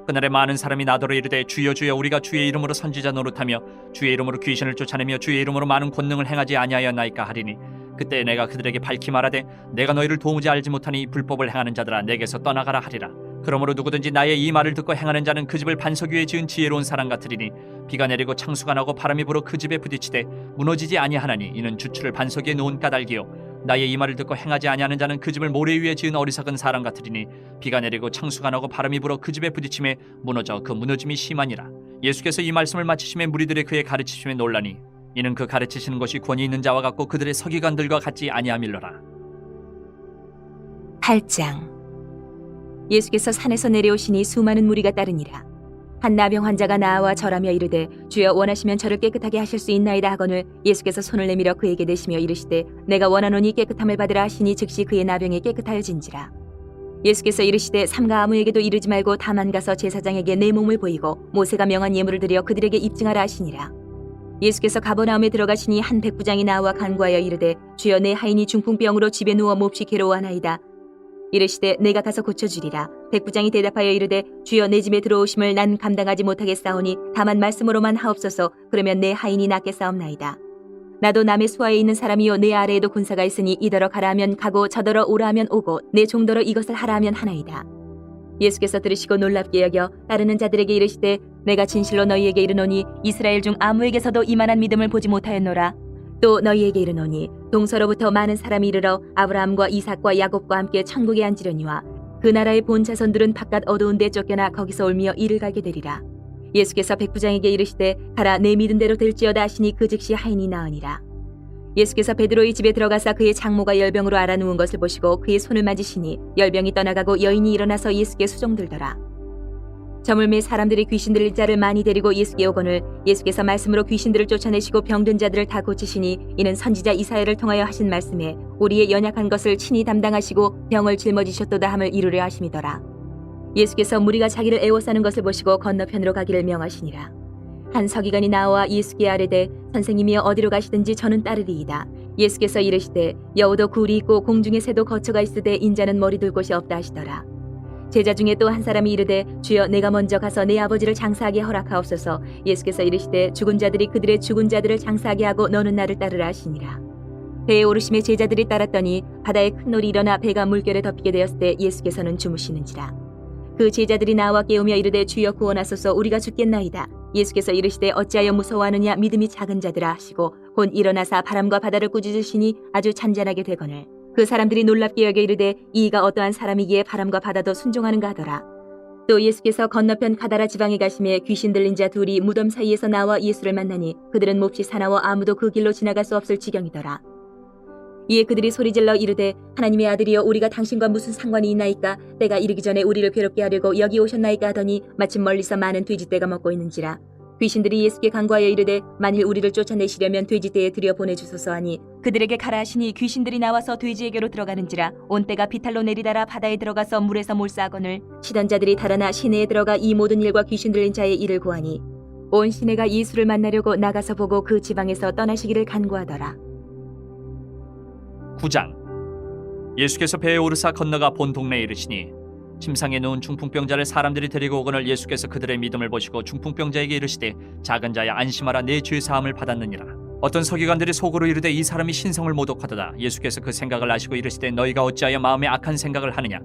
그날에 많은 사람이 나더러 이르되 주여 주여 우리가 주의 이름으로 선지자 노릇하며 주의 이름으로 귀신을 쫓아내며 주의 이름으로 많은 권능을 행하지 아니하였나이까 하리니 그때 내가 그들에게 밝히 말하되 내가 너희를 도무지 알지 못하니 불법을 행하는 자들아 내게서 떠나가라 하리라. 그러므로 누구든지 나의 이 말을 듣고 행하는 자는 그 집을 반석 위에 지은 지혜로운 사람 같으리니 비가 내리고 창수가 나고 바람이 불어 그 집에 부딪히되 무너지지 아니하나니 이는 주추를 반석 위에 놓은 까닭이요 나의 이 말을 듣고 행하지 아니하는 자는 그 집을 모래 위에 지은 어리석은 사람 같으리니 비가 내리고 창수가 나고 바람이 불어 그 집에 부딪힘에 무너져 그 무너짐이 심하니라. 예수께서 이 말씀을 마치심에 무리들이 그의 가르치심에 놀라니 이는 그 가르치시는 것이 권위 있는 자와 같고 그들의 서기관들과 같지 아니함일러라. 8장. 예수께서 산에서 내려오시니 수많은 무리가 따르니라. 한 나병 환자가 나와 절하며 이르되 주여 원하시면 저를 깨끗하게 하실 수 있나이다 하거늘 예수께서 손을 내밀어 그에게 대시며 이르시되 내가 원하노니 깨끗함을 받으라 하시니 즉시 그의 나병이 깨끗하여진지라. 예수께서 이르시되 삼가 아무에게도 이르지 말고 다만 가서 제사장에게 내 몸을 보이고 모세가 명한 예물을 드려 그들에게 입증하라 하시니라. 예수께서 가버나움에 들어가시니 한 백부장이 나와 간구하여 이르되 주여 내 하인이 중풍병으로 집에 누워 몹시 괴로워하나이다. 이르시되 내가 가서 고쳐주리라. 백부장이 대답하여 이르되 주여 내 집에 들어오심을 난 감당하지 못하겠사오니 다만 말씀으로만 하옵소서. 그러면 내 하인이 낫겠사옵나이다. 나도 남의 수하에 있는 사람이요 내 아래에도 군사가 있으니 이더러 가라 하면 가고 저더러 오라 하면 오고 내 종더러 이것을 하라 하면 하나이다. 예수께서 들으시고 놀랍게 여겨 따르는 자들에게 이르시되 내가 진실로 너희에게 이르노니 이스라엘 중 아무에게서도 이만한 믿음을 보지 못하였노라. 또 너희에게 이르노니 동서로부터 많은 사람이 이르러 아브라함과 이삭과 야곱과 함께 천국에 앉으려니와 그 나라의 본 자손들은 바깥 어두운 데 쫓겨나 거기서 울며 이를 갈게 되리라. 예수께서 백부장에게 이르시되 가라 내 믿은 대로 될지어다 하시니 그 즉시 하인이 나으니라. 예수께서 베드로의 집에 들어가사 그의 장모가 열병으로 앓아 누운 것을 보시고 그의 손을 만지시니 열병이 떠나가고 여인이 일어나서 예수께 수종들더라. 저물매 사람들이 귀신 들린 자를 많이 데리고 예수께 오거늘 예수께서 말씀으로 귀신들을 쫓아내시고 병든 자들을 다 고치시니 이는 선지자 이사야를 통하여 하신 말씀에 우리의 연약한 것을 친히 담당하시고 병을 짊어지셨도다 함을 이루려 하심이더라. 예수께서 무리가 자기를 애워싸는 것을 보시고 건너편으로 가기를 명하시니라. 한 서기관이 나와 예수께 아뢰되 선생님이여 어디로 가시든지 저는 따르리이다. 예수께서 이르시되 여우도 굴이 있고 공중의 새도 거처가 있으되 인자는 머리 둘 곳이 없다 하시더라. 제자 중에 또 한 사람이 이르되 주여 내가 먼저 가서 내 아버지를 장사하게 허락하옵소서. 예수께서 이르시되 죽은 자들이 그들의 죽은 자들을 장사하게 하고 너는 나를 따르라 하시니라. 배에 오르심에 제자들이 따랐더니 바다에 큰 놀이 일어나 배가 물결에 덮이게 되었을 때 예수께서는 주무시는지라. 그 제자들이 나와 깨우며 이르되 주여 구원하소서 우리가 죽겠나이다. 예수께서 이르시되 어찌하여 무서워하느냐 믿음이 작은 자들아 하시고 곧 일어나사 바람과 바다를 꾸짖으시니 아주 잔잔하게 되거늘 그 사람들이 놀랍게 여겨 이르되 이가 어떠한 사람이기에 바람과 바다도 순종하는가 하더라. 또 예수께서 건너편 가다라 지방에 가심에 귀신 들린 자 둘이 무덤 사이에서 나와 예수를 만나니 그들은 몹시 사나워 아무도 그 길로 지나갈 수 없을 지경이더라. 이에 그들이 소리질러 이르되 하나님의 아들이여 우리가 당신과 무슨 상관이 있나이까. 때가 이르기 전에 우리를 괴롭게 하려고 여기 오셨나이까 하더니 마침 멀리서 많은 돼지떼가 먹고 있는지라. 귀신들이 예수께 간구하여 이르되 만일 우리를 쫓아내시려면 돼지떼에 들여 보내주소서 하니 그들에게 가라 하시니 귀신들이 나와서 돼지에게로 들어가는지라 온 때가 비탈로 내리다라 바다에 들어가서 물에서 몰사하거늘 치던 자들이 달아나 시내에 들어가 이 모든 일과 귀신 들린 자의 일을 구하니 온 시내가 예수를 만나려고 나가서 보고 그 지방에서 떠나시기를 간구하더라. 9장. 예수께서 배에 오르사 건너가 본 동네에 이르시니 침상에 누운 중풍병자를 사람들이 데리고 오거늘 예수께서 그들의 믿음을 보시고 중풍병자에게 이르시되 작은 자야 안심하라 내 죄 사함을 받았느니라. 어떤 서기관들이 속으로 이르되 이 사람이 신성을 모독하도다. 예수께서 그 생각을 아시고 이르시되 너희가 어찌하여 마음에 악한 생각을 하느냐.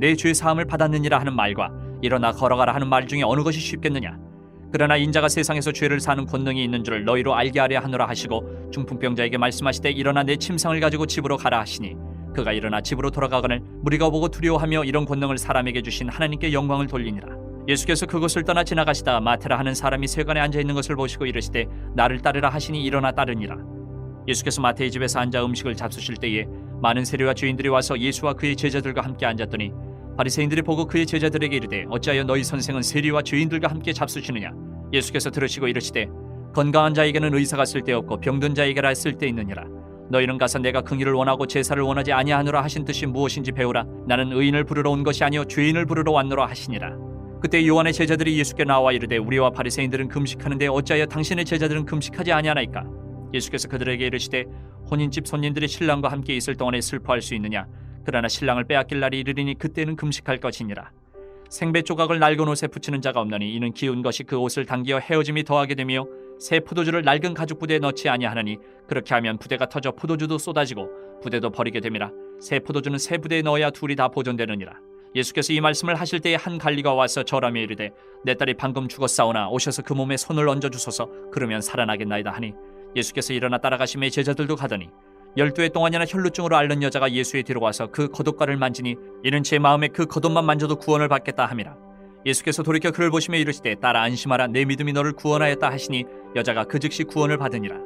내 죄 사함을 받았느니라 하는 말과 일어나 걸어가라 하는 말 중에 어느 것이 쉽겠느냐. 그러나 인자가 세상에서 죄를 사는 권능이 있는 줄을 너희로 알게 하려 하노라 하시고 중풍병자에게 말씀하시되 일어나 내 침상을 가지고 집으로 가라 하시니 그가 일어나 집으로 돌아가거늘 무리가 보고 두려워하며 이런 권능을 사람에게 주신 하나님께 영광을 돌리니라. 예수께서 그곳을 떠나 지나가시다가 마테라 하는 사람이 세관에 앉아 있는 것을 보시고 이르시되 나를 따르라 하시니 일어나 따르니라. 예수께서 마태의 집에서 앉아 음식을 잡수실 때에 많은 세리와 죄인들이 와서 예수와 그의 제자들과 함께 앉았더니 바리새인들이 보고 그의 제자들에게 이르되 어찌하여 너희 선생은 세리와 죄인들과 함께 잡수시느냐. 예수께서 들으시고 이르시되 건강한 자에게는 의사가 쓸데없고 병든 자에게라 쓸데있느니라. 너희는 가서 내가 긍휼을 원하고 제사를 원하지 아니하노라 하신 뜻이 무엇인지 배우라. 나는 의인을 부르러 온 것이 아니요 죄인을 부르러 왔노라 하시니라. 그때 요한의 제자들이 예수께 나와 이르되 우리와 바리새인들은 금식하는데 어찌하여 당신의 제자들은 금식하지 아니하나이까. 예수께서 그들에게 이르시되 혼인집 손님들이 신랑과 함께 있을 동안에 슬퍼할 수 있느냐. 그러나 신랑을 빼앗길 날이 이르리니 그때는 금식할 것이니라. 생배 조각을 낡은 옷에 붙이는 자가 없나니 이는 기운 것이 그 옷을 당기어 헤어짐이 더하게 되며 새 포도주를 낡은 가죽 부대에 넣지 아니하느니 그렇게 하면 부대가 터져 포도주도 쏟아지고 부대도 버리게 됨이라. 새 포도주는 새 부대에 넣어야 둘이 다 보존되느니라. 예수께서 이 말씀을 하실 때에 한 관리가 와서 절하며 이르되 내 딸이 방금 죽었사오나 오셔서 그 몸에 손을 얹어 주소서. 그러면 살아나겠나이다 하니 예수께서 일어나 따라가시매 제자들도 가더니 12해 동안이나 혈루증으로 앓는 여자가 예수의 뒤로 와서 그 겉옷가를 만지니 이는 제 마음에 그 겉옷만 만져도 구원을 받겠다 함이라. 예수께서 돌이켜 그를 보시며 이르시되 딸아 안심하라 내 믿음이 너를 구원하였다 하시니 여자가 그 즉시 구원을 받으니라.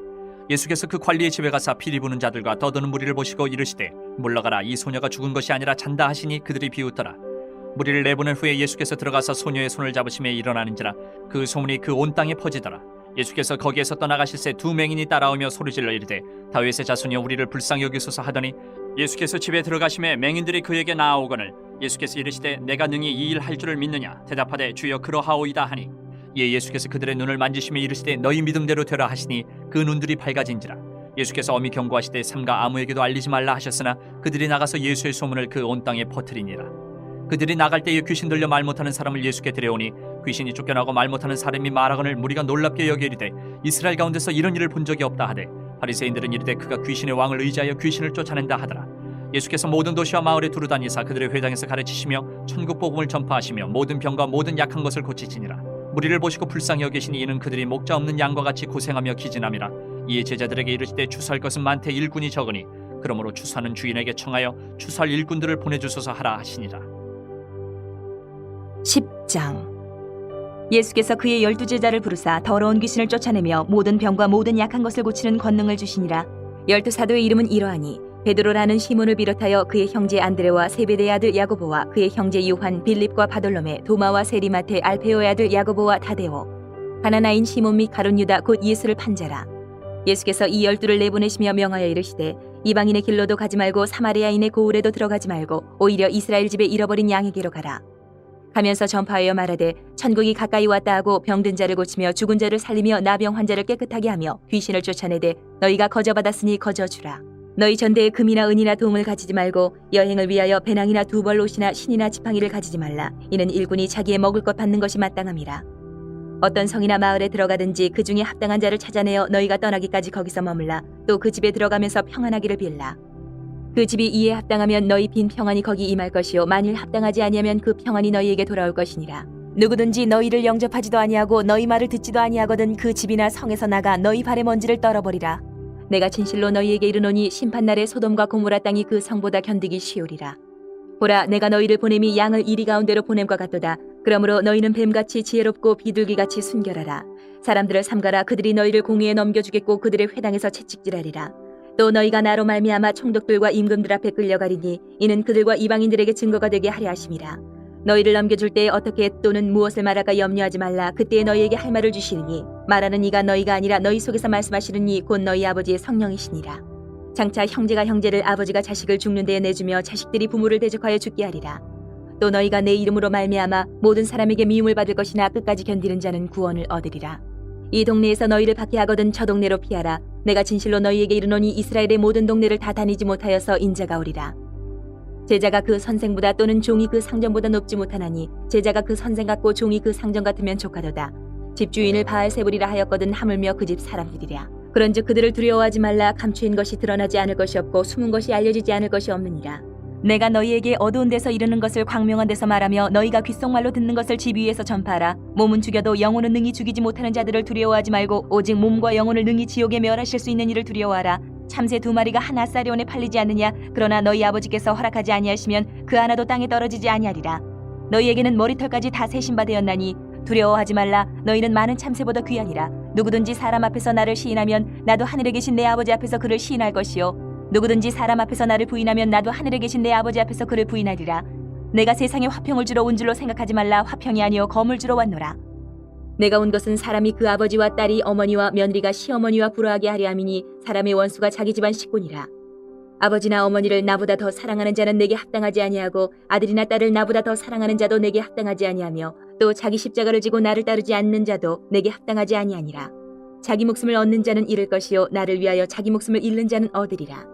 예수께서 그 관리의 집에 가사 피리 부는 자들과 떠드는 무리를 보시고 이르시되 물러가라 이 소녀가 죽은 것이 아니라 잔다 하시니 그들이 비웃더라. 무리를 내보낸 후에 예수께서 들어가서 소녀의 손을 잡으시며 일어나는지라 그 소문이 그 온 땅에 퍼지더라. 예수께서 거기에서 떠나가실새 두 맹인이 따라오며 소리질러 이르되 다윗의 자손이여 우리를 불쌍히 여기소서 하더니 예수께서 집에 들어가심에 맹인들이 그에게 나아오거늘 예수께서 이르시되 내가 능히 이 일 할 줄을 믿느냐. 대답하되 주여 그러하오이다 하니 이에 예수께서 그들의 눈을 만지시며 이르시되 너희 믿음대로 되라 하시니 그 눈들이 밝아진지라. 예수께서 엄히 경고하시되 삼가 아무에게도 알리지 말라 하셨으나 그들이 나가서 예수의 소문을 그 온 땅에 퍼뜨리니라. 그들이 나갈 때에 귀신 들려 말 못하는 사람을 예수께 데려오니 귀신이 쫓겨나고 말 못하는 사람이 말하거늘 무리가 놀랍게 여겨 이르되 이스라엘 가운데서 이런 일을 본 적이 없다 하되 바리새인들은 이르되 그가 귀신의 왕을 의지하여 귀신을 쫓아낸다 하더라. 예수께서 모든 도시와 마을에 두루다니사 그들의 회당에서 가르치시며 천국 복음을 전파하시며 모든 병과 모든 약한 것을 고치시니라. 무리를 보시고 불쌍히 여기시니 이는 그들이 목자 없는 양과 같이 고생하며 기진함이라. 이에 제자들에게 이르시되 추수할 것은 많되 일꾼이 적으니 그러므로 추수하는 주인에게 청하여 추수할 일꾼들을 보내주소서 하라 하시니라. 10장. 예수께서 그의 12제자를 부르사 더러운 귀신을 쫓아내며 모든 병과 모든 약한 것을 고치는 권능을 주시니라. 12사도의 이름은 이러하니 베드로라는 시몬을 비롯하여 그의 형제 안드레와 세베대의 아들 야고보와 그의 형제 요한 빌립과 바돌로메 도마와 세리마테 알페오의 아들 야고보와 타데오 가나나인 시몬 및 가룟 유다 곧 예수를 판 자라. 예수께서 이 12를 내보내시며 명하여 이르시되 이방인의 길로도 가지 말고 사마리아인의 고을에도 들어가지 말고 오히려 이스라엘 집에 잃어버린 양에게로 가라. 가면서 전파하여 말하되 천국이 가까이 왔다 하고 병든 자를 고치며 죽은 자를 살리며 나병 환자를 깨끗하게 하며 귀신을 쫓아내되 너희가 거저받았으니 거저주라. 너희 전대에 금이나 은이나 동을 가지지 말고 여행을 위하여 배낭이나 두벌 옷이나 신이나 지팡이를 가지지 말라. 이는 일꾼이 자기의 먹을 것 받는 것이 마땅함이라. 어떤 성이나 마을에 들어가든지 그 중에 합당한 자를 찾아내어 너희가 떠나기까지 거기서 머물라. 또 그 집에 들어가면서 평안하기를 빌라. 그 집이 이에 합당하면 너희 빈 평안이 거기 임할 것이요 만일 합당하지 아니하면 그 평안이 너희에게 돌아올 것이니라. 누구든지 너희를 영접하지도 아니하고 너희 말을 듣지도 아니하거든 그 집이나 성에서 나가 너희 발의 먼지를 떨어버리라. 내가 진실로 너희에게 이르노니 심판날에 소돔과 고모라 땅이 그 성보다 견디기 쉬우리라. 보라 내가 너희를 보냄이 양을 이리 가운데로 보냄과 같도다. 그러므로 너희는 뱀같이 지혜롭고 비둘기같이 순결하라. 사람들을 삼가라. 그들이 너희를 공의에 넘겨주겠고 그들의 회당에서 채찍질하리라. 또 너희가 나로 말미암아 총독들과 임금들 앞에 끌려가리니 이는 그들과 이방인들에게 증거가 되게 하려 하심이라. 너희를 넘겨줄 때에 어떻게 또는 무엇을 말할까 염려하지 말라. 그때에 너희에게 할 말을 주시리니 말하는 이가 너희가 아니라 너희 속에서 말씀하시는 이 곧 너희 아버지의 성령이시니라. 장차 형제가 형제를 아버지가 자식을 죽는 데에 내주며 자식들이 부모를 대적하여 죽게 하리라. 또 너희가 내 이름으로 말미암아 모든 사람에게 미움을 받을 것이나 끝까지 견디는 자는 구원을 얻으리라. 이 동네에서 너희를 밖에 하거든 저 동네로 피하라. 내가 진실로 너희에게 이르노니 이스라엘의 모든 동네를 다 다니지 못하여서 인자가 오리라. 제자가 그 선생보다 또는 종이 그 상전보다 높지 못하나니 제자가 그 선생 같고 종이 그 상전 같으면 조카도다. 집주인을 바알세불이라 하였거든 하물며 그 집 사람들이랴. 그런즉 그들을 두려워하지 말라. 감추인 것이 드러나지 않을 것이 없고 숨은 것이 알려지지 않을 것이 없느니라. 내가 너희에게 어두운 데서 이르는 것을 광명한 데서 말하며 너희가 귓속말로 듣는 것을 집 위에서 전파하라. 몸은 죽여도 영혼은 능히 죽이지 못하는 자들을 두려워하지 말고 오직 몸과 영혼을 능히 지옥에 멸하실 수 있는 이를 두려워하라. 참새 2마리가 한 아사리온에 팔리지 않느냐. 그러나 너희 아버지께서 허락하지 아니하시면 그 하나도 땅에 떨어지지 아니하리라. 너희에게는 머리털까지 다 세신 바 되었나니 두려워하지 말라. 너희는 많은 참새보다 귀하니라. 누구든지 사람 앞에서 나를 시인하면 나도 하늘에 계신 내 아버지 앞에서 그를 시인할 것이요 누구든지 사람 앞에서 나를 부인하면 나도 하늘에 계신 내 아버지 앞에서 그를 부인하리라. 내가 세상에 화평을 주러 온 줄로 생각하지 말라. 화평이 아니요 검을 주러 왔노라. 내가 온 것은 사람이 그 아버지와 딸이 어머니와 며느리가 시어머니와 불화하게 하려 함이니 사람의 원수가 자기 집안 식구니라. 아버지나 어머니를 나보다 더 사랑하는 자는 내게 합당하지 아니하고 아들이나 딸을 나보다 더 사랑하는 자도 내게 합당하지 아니하며 또 자기 십자가를 지고 나를 따르지 않는 자도 내게 합당하지 아니하니라. 자기 목숨을 얻는 자는 잃을 것이요 나를 위하여 자기 목숨을 잃는 자는 얻으리라.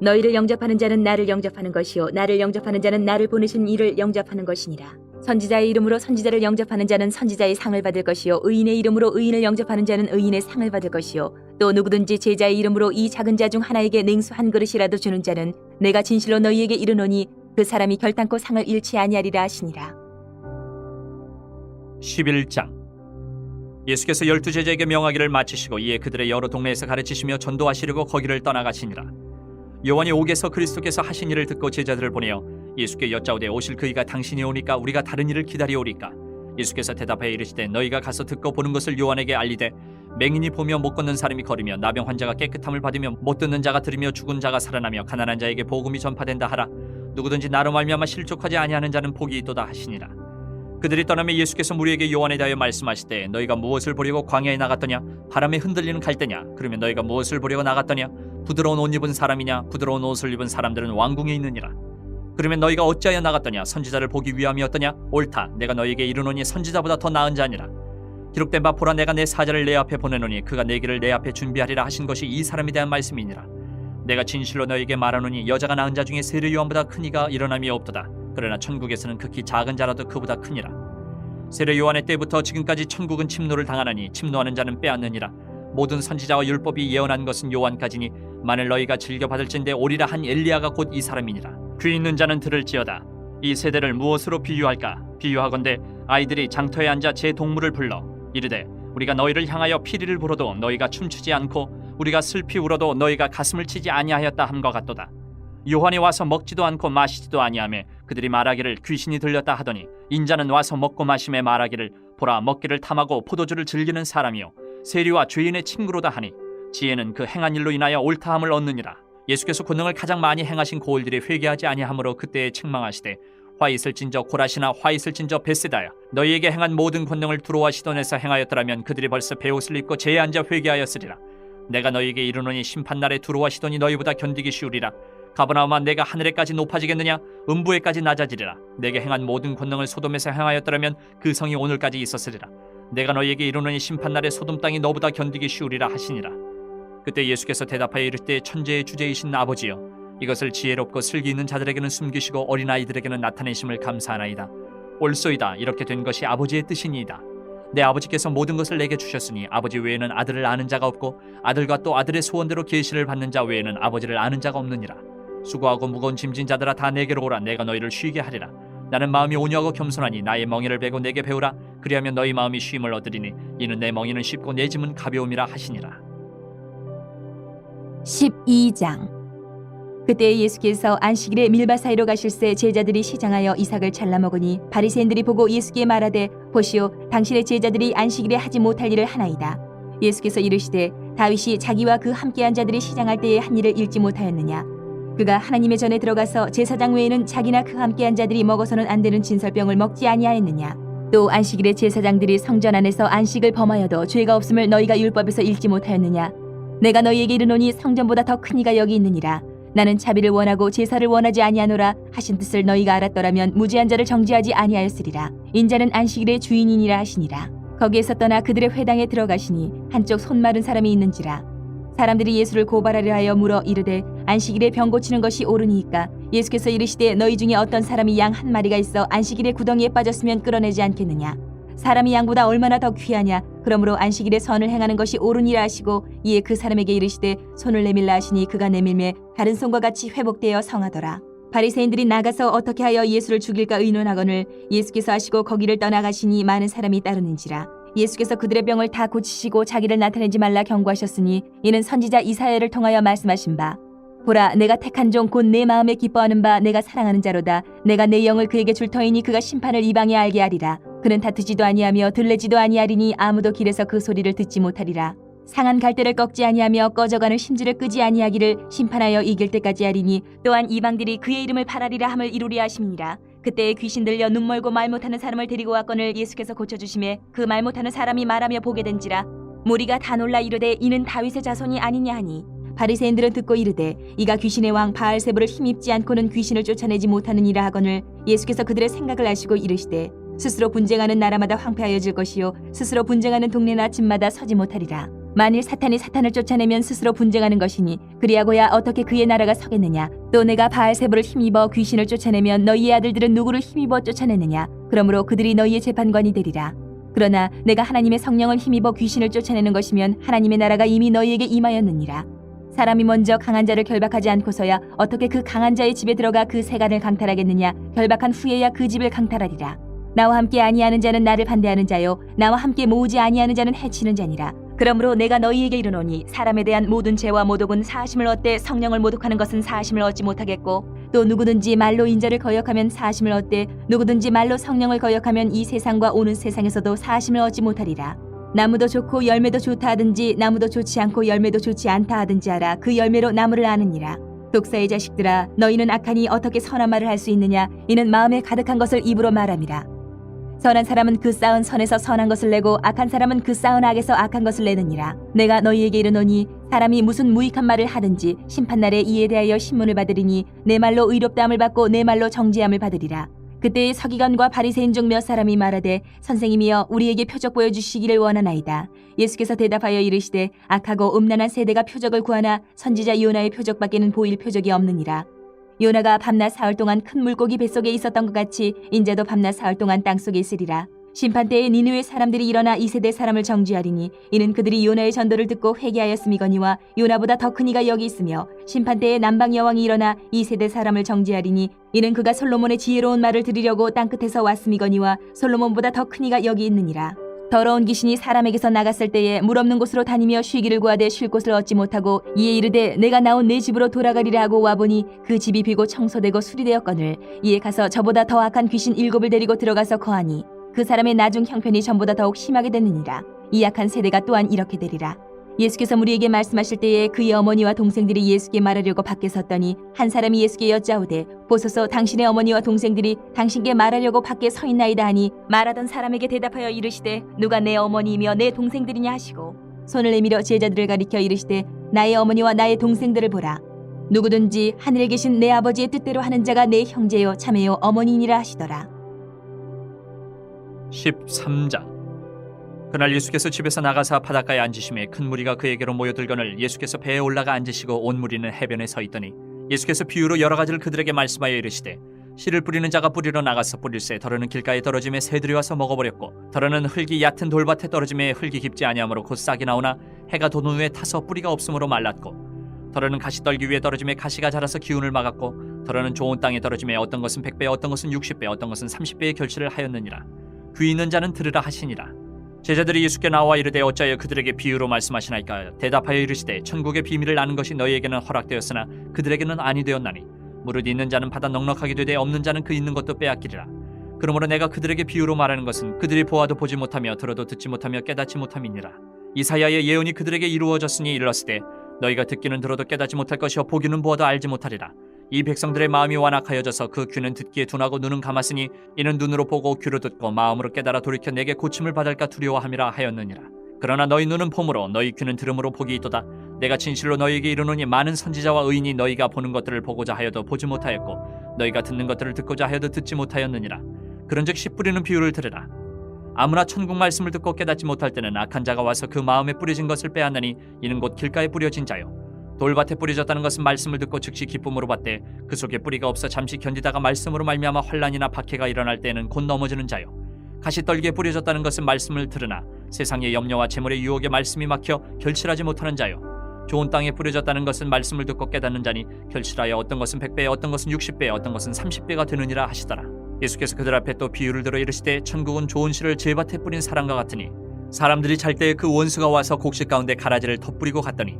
너희를 영접하는 자는 나를 영접하는 것이요 나를 영접하는 자는 나를 보내신 이를 영접하는 것이니라. 선지자의 이름으로 선지자를 영접하는 자는 선지자의 상을 받을 것이요 의인의 이름으로 의인을 영접하는 자는 의인의 상을 받을 것이요 또 누구든지 제자의 이름으로 이 작은 자 중 하나에게 냉수 한 그릇이라도 주는 자는 내가 진실로 너희에게 이르노니 그 사람이 결단코 상을 잃지 아니하리라 하시니라. 11장. 예수께서 12제자에게 명하기를 마치시고 이에 그들의 여러 동네에서 가르치시며 전도하시려고 거기를 떠나가시니라. 요한이 옥에서 그리스도께서 하신 일을 듣고 제자들을 보내어 예수께 여짜오되 오실 그이가 당신이 오니까 우리가 다른 일을 기다리오리까. 예수께서 대답하여 이르시되 너희가 가서 듣고 보는 것을 요한에게 알리되 맹인이 보며 못 걷는 사람이 걸으며 나병 환자가 깨끗함을 받으며 못 듣는 자가 들으며 죽은 자가 살아나며 가난한 자에게 복음이 전파된다 하라. 누구든지 나로 말미암아 실족하지 아니하는 자는 복이 있도다 하시니라. 그들이 떠나며 예수께서 무리에게 요한에 대하여 말씀하시되 너희가 무엇을 보려고 광야에 나갔더냐. 바람에 흔들리는 갈대냐. 그러면 너희가 무엇을 보려고 나갔더냐. 부드러운 옷 입은 사람이냐. 부드러운 옷을 입은 사람들은 왕궁에 있느니라. 그러면 너희가 어찌하여 나갔더냐. 선지자를 보기 위함이었더냐. 옳다. 내가 너희에게 이르노니 선지자보다 더 나은 자니라. 기록된 바 보라 내가 내 사자를 내 앞에 보내노니 그가 내 길을 내 앞에 준비하리라 하신 것이 이 사람에 대한 말씀이니라. 내가 진실로 너희에게 말하노니 여자가 낳은 자 중에 세례 요한보다 큰 이가 일어남이 없도다. 그러나 천국에서는 극히 작은 자라도 그보다 크니라. 세례 요한의 때부터 지금까지 천국은 침노를 당하나니 침노하는 자는 빼앗느니라. 모든 선지자와 율법이 예언한 것은 요한까지니 만일 너희가 즐겨 받을진대 오리라 한 엘리야가 곧 이 사람이니라. 귀 있는 자는 들을지어다. 이 세대를 무엇으로 비유할까? 비유하건대 아이들이 장터에 앉아 제 동물을 불러 이르되 우리가 너희를 향하여 피리를 불어도 너희가 춤추지 않고 우리가 슬피 울어도 너희가 가슴을 치지 아니하였다 함과 같도다. 요한이 와서 먹지도 않고 마시지도 아니하며 그들이 말하기를 귀신이 들렸다 하더니 인자는 와서 먹고 마심에 말하기를 보라 먹기를 탐하고 포도주를 즐기는 사람이요 세리와 죄인의 친구로다 하니 지혜는 그 행한 일로 인하여 옳다함을 얻느니라. 예수께서 권능을 가장 많이 행하신 고을들이 회개하지 아니하므로 그때에 책망하시되 화 있을진저 고라시나 화 있을진저 베세다야 너희에게 행한 모든 권능을 두로와 시돈에서 행하였더라면 그들이 벌써 베옷을 입고 제에 앉아 회개하였으리라. 내가 너희에게 이르노니 심판날에 두로와 시돈이 너희보다 견디기 쉬우리라. 가버나움아 내가 하늘에까지 높아지겠느냐 음부에까지 낮아지리라. 내게 행한 모든 권능을 소돔에서 행하였더라면 그 성이 오늘까지 있었으리라. 내가 너희에게 이르노니 심판날에 소돔 땅이 너보다 견디기 쉬우리라 하시니라. 그때 예수께서 대답하여 이르시되 천재의 주제이신 아버지여 이것을 지혜롭고 슬기 있는 자들에게는 숨기시고 어린아이들에게는 나타내심을 감사하나이다. 옳소이다. 이렇게 된 것이 아버지의 뜻이니이다. 내 아버지께서 모든 것을 내게 주셨으니 아버지 외에는 아들을 아는 자가 없고 아들과 또 아들의 소원대로 계시를 받는 자 외에는 아버지를 아는 자가 없느니라. 수고하고 무거운 짐진 자들아 다 내게로 오라. 내가 너희를 쉬게 하리라. 나는 마음이 온유하고 겸손하니 나의 멍에를 베고 내게 배우라. 그리하면 너희 마음이 쉼을 얻으리니 이는 내 멍에는 쉽고 내 짐은 가벼움이라 하시니라. 12장. 그때 예수께서 안식일에 밀밭 사이로 가실새 제자들이 시장하여 이삭을 잘라 먹으니 바리새인들이 보고 예수께 말하되 보시오 당신의 제자들이 안식일에 하지 못할 일을 하나이다. 예수께서 이르시되 다윗이 자기와 그 함께한 자들이 시장할 때에 한 일을 읽지 못하였느냐. 그가 하나님의 전에 들어가서 제사장 외에는 자기나 그와 함께한 자들이 먹어서는 안 되는 진설병을 먹지 아니하였느냐. 또 안식일에 제사장들이 성전 안에서 안식을 범하여도 죄가 없음을 너희가 율법에서 읽지 못하였느냐. 내가 너희에게 이르노니 성전보다 더 큰 이가 여기 있느니라. 나는 자비를 원하고 제사를 원하지 아니하노라 하신 뜻을 너희가 알았더라면 무죄한 자를 정죄하지 아니하였으리라. 인자는 안식일의 주인이니라 하시니라. 거기에서 떠나 그들의 회당에 들어가시니 한쪽 손 마른 사람이 있는지라. 사람들이 예수를 고발하려 하여 물어 이르되 안식일에 병 고치는 것이 옳으니이까. 예수께서 이르시되 너희 중에 어떤 사람이 양 한 마리가 있어 안식일에 구덩이에 빠졌으면 끌어내지 않겠느냐. 사람이 양보다 얼마나 더 귀하냐. 그러므로 안식일에 선을 행하는 것이 옳으니라 하시고 이에 그 사람에게 이르시되 손을 내밀라 하시니 그가 내밀매 다른 손과 같이 회복되어 성하더라. 바리새인들이 나가서 어떻게 하여 예수를 죽일까 의논하거늘 예수께서 하시고 거기를 떠나가시니 많은 사람이 따르는지라. 예수께서 그들의 병을 다 고치시고 자기를 나타내지 말라 경고하셨으니 이는 선지자 이사야를 통하여 말씀하신 바 보라 내가 택한 종 곧 내 마음에 기뻐하는 바 내가 사랑하는 자로다. 내가 내 영을 그에게 줄 터이니 그가 심판을 이방에 알게 하리라. 그는 다투지도 아니하며 들레지도 아니하리니 아무도 길에서 그 소리를 듣지 못하리라. 상한 갈대를 꺾지 아니하며 꺼져가는 심지를 끄지 아니하기를 심판하여 이길 때까지 하리니 또한 이방들이 그의 이름을 팔아리라 함을 이루리 하심이니라. 그때에 귀신 들려 눈 멀고 말 못하는 사람을 데리고 왔거늘 예수께서 고쳐주심에 그 말 못하는 사람이 말하며 보게 된지라. 무리가 다 놀라 이르되 이는 다윗의 자손이 아니냐 하니 바리새인들은 듣고 이르되 이가 귀신의 왕 바알세불을 힘입지 않고는 귀신을 쫓아내지 못하느니라 하거늘 예수께서 그들의 생각을 아시고 이르시되 스스로 분쟁하는 나라마다 황폐하여질 것이요 스스로 분쟁하는 동네나 집마다 서지 못하리라. 만일 사탄이 사탄을 쫓아내면 스스로 분쟁하는 것이니 그리하고야 어떻게 그의 나라가 서겠느냐. 또 내가 바알세불을 힘입어 귀신을 쫓아내면 너희의 아들들은 누구를 힘입어 쫓아내느냐. 그러므로 그들이 너희의 재판관이 되리라. 그러나 내가 하나님의 성령을 힘입어 귀신을 쫓아내는 것이면 하나님의 나라가 이미 너희에게 임하였느니라. 사람이 먼저 강한 자를 결박하지 않고서야 어떻게 그 강한 자의 집에 들어가 그 세간을 강탈하겠느냐. 결박한 후에야 그 집을 강탈하리라. 나와 함께 아니하는 자는 나를 반대하는 자요 나와 함께 모으지 아니하는 자는 해치는 자니라. 그러므로 내가 너희에게 이르노니 사람에 대한 모든 죄와 모독은 사하심을 얻되 성령을 모독하는 것은 사하심을 얻지 못하겠고 또 누구든지 말로 인자를 거역하면 사하심을 얻되 누구든지 말로 성령을 거역하면 이 세상과 오는 세상에서도 사하심을 얻지 못하리라. 나무도 좋고 열매도 좋다 하든지 나무도 좋지 않고 열매도 좋지 않다 하든지 하라. 그 열매로 나무를 아느니라. 독사의 자식들아 너희는 악하니 어떻게 선한 말을 할 수 있느냐. 이는 마음에 가득한 것을 입으로 말함이라. 선한 사람은 그 쌓은 선에서 선한 것을 내고 악한 사람은 그 쌓은 악에서 악한 것을 내느니라. 내가 너희에게 이르노니 사람이 무슨 무익한 말을 하든지 심판날에 이에 대하여 신문을 받으리니 내 말로 의롭다함을 받고 내 말로 정죄함을 받으리라. 그때의 서기관과 바리새인 중 몇 사람이 말하되 선생님이여 우리에게 표적 보여주시기를 원하나이다. 예수께서 대답하여 이르시되 악하고 음란한 세대가 표적을 구하나 선지자 요나의 표적밖에는 보일 표적이 없느니라. 요나가 밤낮 사흘 동안 큰 물고기 뱃속에 있었던 것 같이 인자도 밤낮 사흘 동안 땅속에 있으리라. 심판때에 니느웨 사람들이 일어나 이 세대 사람을 정죄하리니 이는 그들이 요나의 전도를 듣고 회개하였음이거니와 요나보다 더 큰 이가 여기 있으며 심판때에 남방 여왕이 일어나 이 세대 사람을 정죄하리니 이는 그가 솔로몬의 지혜로운 말을 들으려고 땅끝에서 왔음이거니와 솔로몬보다 더 큰 이가 여기 있느니라. 더러운 귀신이 사람에게서 나갔을 때에 물 없는 곳으로 다니며 쉬기를 구하되 쉴 곳을 얻지 못하고 이에 이르되 내가 나온 내 집으로 돌아가리라 하고 와보니 그 집이 비고 청소되고 수리되었거늘 이에 가서 저보다 더 악한 귀신 7을 데리고 들어가서 거하니 그 사람의 나중 형편이 전보다 더욱 심하게 됐느니라. 이 악한 세대가 또한 이렇게 되리라. 예수께서 무리에게 말씀하실 때에 그의 어머니와 동생들이 예수께 말하려고 밖에 섰더니 한 사람이 예수께 여짜오되 보소서 당신의 어머니와 동생들이 당신께 말하려고 밖에 서 있나이다 하니 말하던 사람에게 대답하여 이르시되 누가 내 어머니이며 내 동생들이냐 하시고 손을 내밀어 제자들을 가리켜 이르시되 나의 어머니와 나의 동생들을 보라. 누구든지 하늘에 계신 내 아버지의 뜻대로 하는 자가 내 형제요 자매요 어머니니라 하시더라. 13장. 그날 예수께서 집에서 나가사 바닷가에 앉으심에 큰 무리가 그에게로 모여들거늘 예수께서 배에 올라가 앉으시고 온 무리는 해변에 서 있더니 예수께서 비유로 여러 가지를 그들에게 말씀하여 이르시되 씨를 뿌리는 자가 뿌리러 나가서 뿌릴새 더러는 길가에 떨어짐에 새들이 와서 먹어버렸고 더러는 흙이 얕은 돌밭에 떨어짐에 흙이 깊지 아니하므로 곧 싹이 나오나 해가 돋은 후에 타서 뿌리가 없으므로 말랐고 더러는 가시떨기 위에 떨어짐에 가시가 자라서 기운을 막았고 더러는 좋은 땅에 떨어짐에 어떤 것은 100배 어떤 것은 60배 어떤 것은 30배의 결실을 하였느니라. 귀 있는 자는 들으라 하시니라. 제자들이 예수께 나와 이르되 어찌하여 그들에게 비유로 말씀하시나이까. 대답하여 이르시되 천국의 비밀을 아는 것이 너희에게는 허락되었으나 그들에게는 아니 되었나니 무릇 있는 자는 받아 넉넉하게 되되 없는 자는 그 있는 것도 빼앗기리라. 그러므로 내가 그들에게 비유로 말하는 것은 그들이 보아도 보지 못하며 들어도 듣지 못하며 깨닫지 못함이니라. 이사야의 예언이 그들에게 이루어졌으니 이르렀으되 너희가 듣기는 들어도 깨닫지 못할 것이요 보기는 보아도 알지 못하리라. 이 백성들의 마음이 완악하여져서 그 귀는 듣기에 둔하고 눈은 감았으니 이는 눈으로 보고 귀로 듣고 마음으로 깨달아 돌이켜 내게 고침을 받을까 두려워함이라 하였느니라. 그러나 너희 눈은 봄으로 너희 귀는 들음으로 복이 있도다. 내가 진실로 너희에게 이르노니 많은 선지자와 의인이 너희가 보는 것들을 보고자 하여도 보지 못하였고 너희가 듣는 것들을 듣고자 하여도 듣지 못하였느니라. 그런즉 씨 뿌리는 비유를 들으라. 아무나 천국 말씀을 듣고 깨닫지 못할 때는 악한 자가 와서 그 마음에 뿌려진 것을 빼앗느니 이는 곧 길가에 뿌려진 자요. 돌밭에 뿌려졌다는 것은 말씀을 듣고 즉시 기쁨으로 받되 그 속에 뿌리가 없어 잠시 견디다가 말씀으로 말미암아 환난이나 박해가 일어날 때에는 곧 넘어지는 자요. 가시떨기에 뿌려졌다는 것은 말씀을 들으나 세상의 염려와 재물의 유혹에 말씀이 막혀 결실하지 못하는 자요. 좋은 땅에 뿌려졌다는 것은 말씀을 듣고 깨닫는 자니 결실하여 어떤 것은 100배, 어떤 것은 60배, 어떤 것은 30배가 되느니라 하시더라. 예수께서 그들 앞에 또 비유를 들어 이르시되 천국은 좋은 씨를 제밭에 뿌린 사람과 같으니 사람들이 잘 때에 그 원수가 와서 곡식 가운데 가라지를 덧뿌리고 갔더니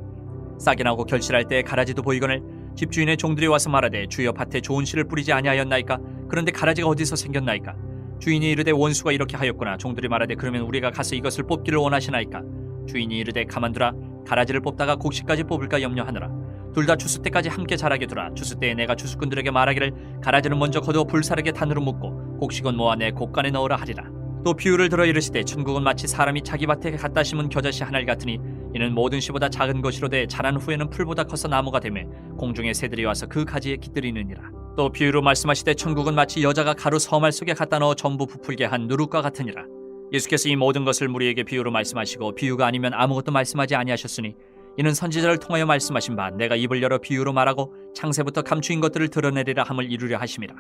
싹이 나고 결실할 때에 가라지도 보이거늘 집주인의 종들이 와서 말하되 주여 밭에 좋은 씨를 뿌리지 아니하였나이까? 그런데 가라지가 어디서 생겼나이까? 주인이 이르되 원수가 이렇게 하였구나. 종들이 말하되 그러면 우리가 가서 이것을 뽑기를 원하시나이까? 주인이 이르되 가만두라. 가라지를 뽑다가 곡식까지 뽑을까 염려하느라. 둘 다 추수 때까지 함께 자라게 두라. 추수 때에 내가 추수꾼들에게 말하기를 가라지는 먼저 거두어 불사르게 단으로 묶고 곡식은 모아 내 곡간에 넣으라 하리라. 또 비유를 들어 이르시되 천국은 마치 사람이 자기 밭에 갖다 심은 겨자씨 하나를 같으니 이는 모든 씨보다 작은 것이로되 자란 후에는 풀보다 커서 나무가 되매 공중의 새들이 와서 그 가지에 깃들이느니라. 또 비유로 말씀하시되 천국은 마치 여자가 가루 서말 속에 갖다 넣어 전부 부풀게 한 누룩과 같으니라. 예수께서 이 모든 것을 무리에게 비유로 말씀하시고 비유가 아니면 아무것도 말씀하지 아니하셨으니 이는 선지자를 통하여 말씀하신 바 내가 입을 열어 비유로 말하고 창세부터 감추인 것들을 드러내리라 함을 이루려 하심이라.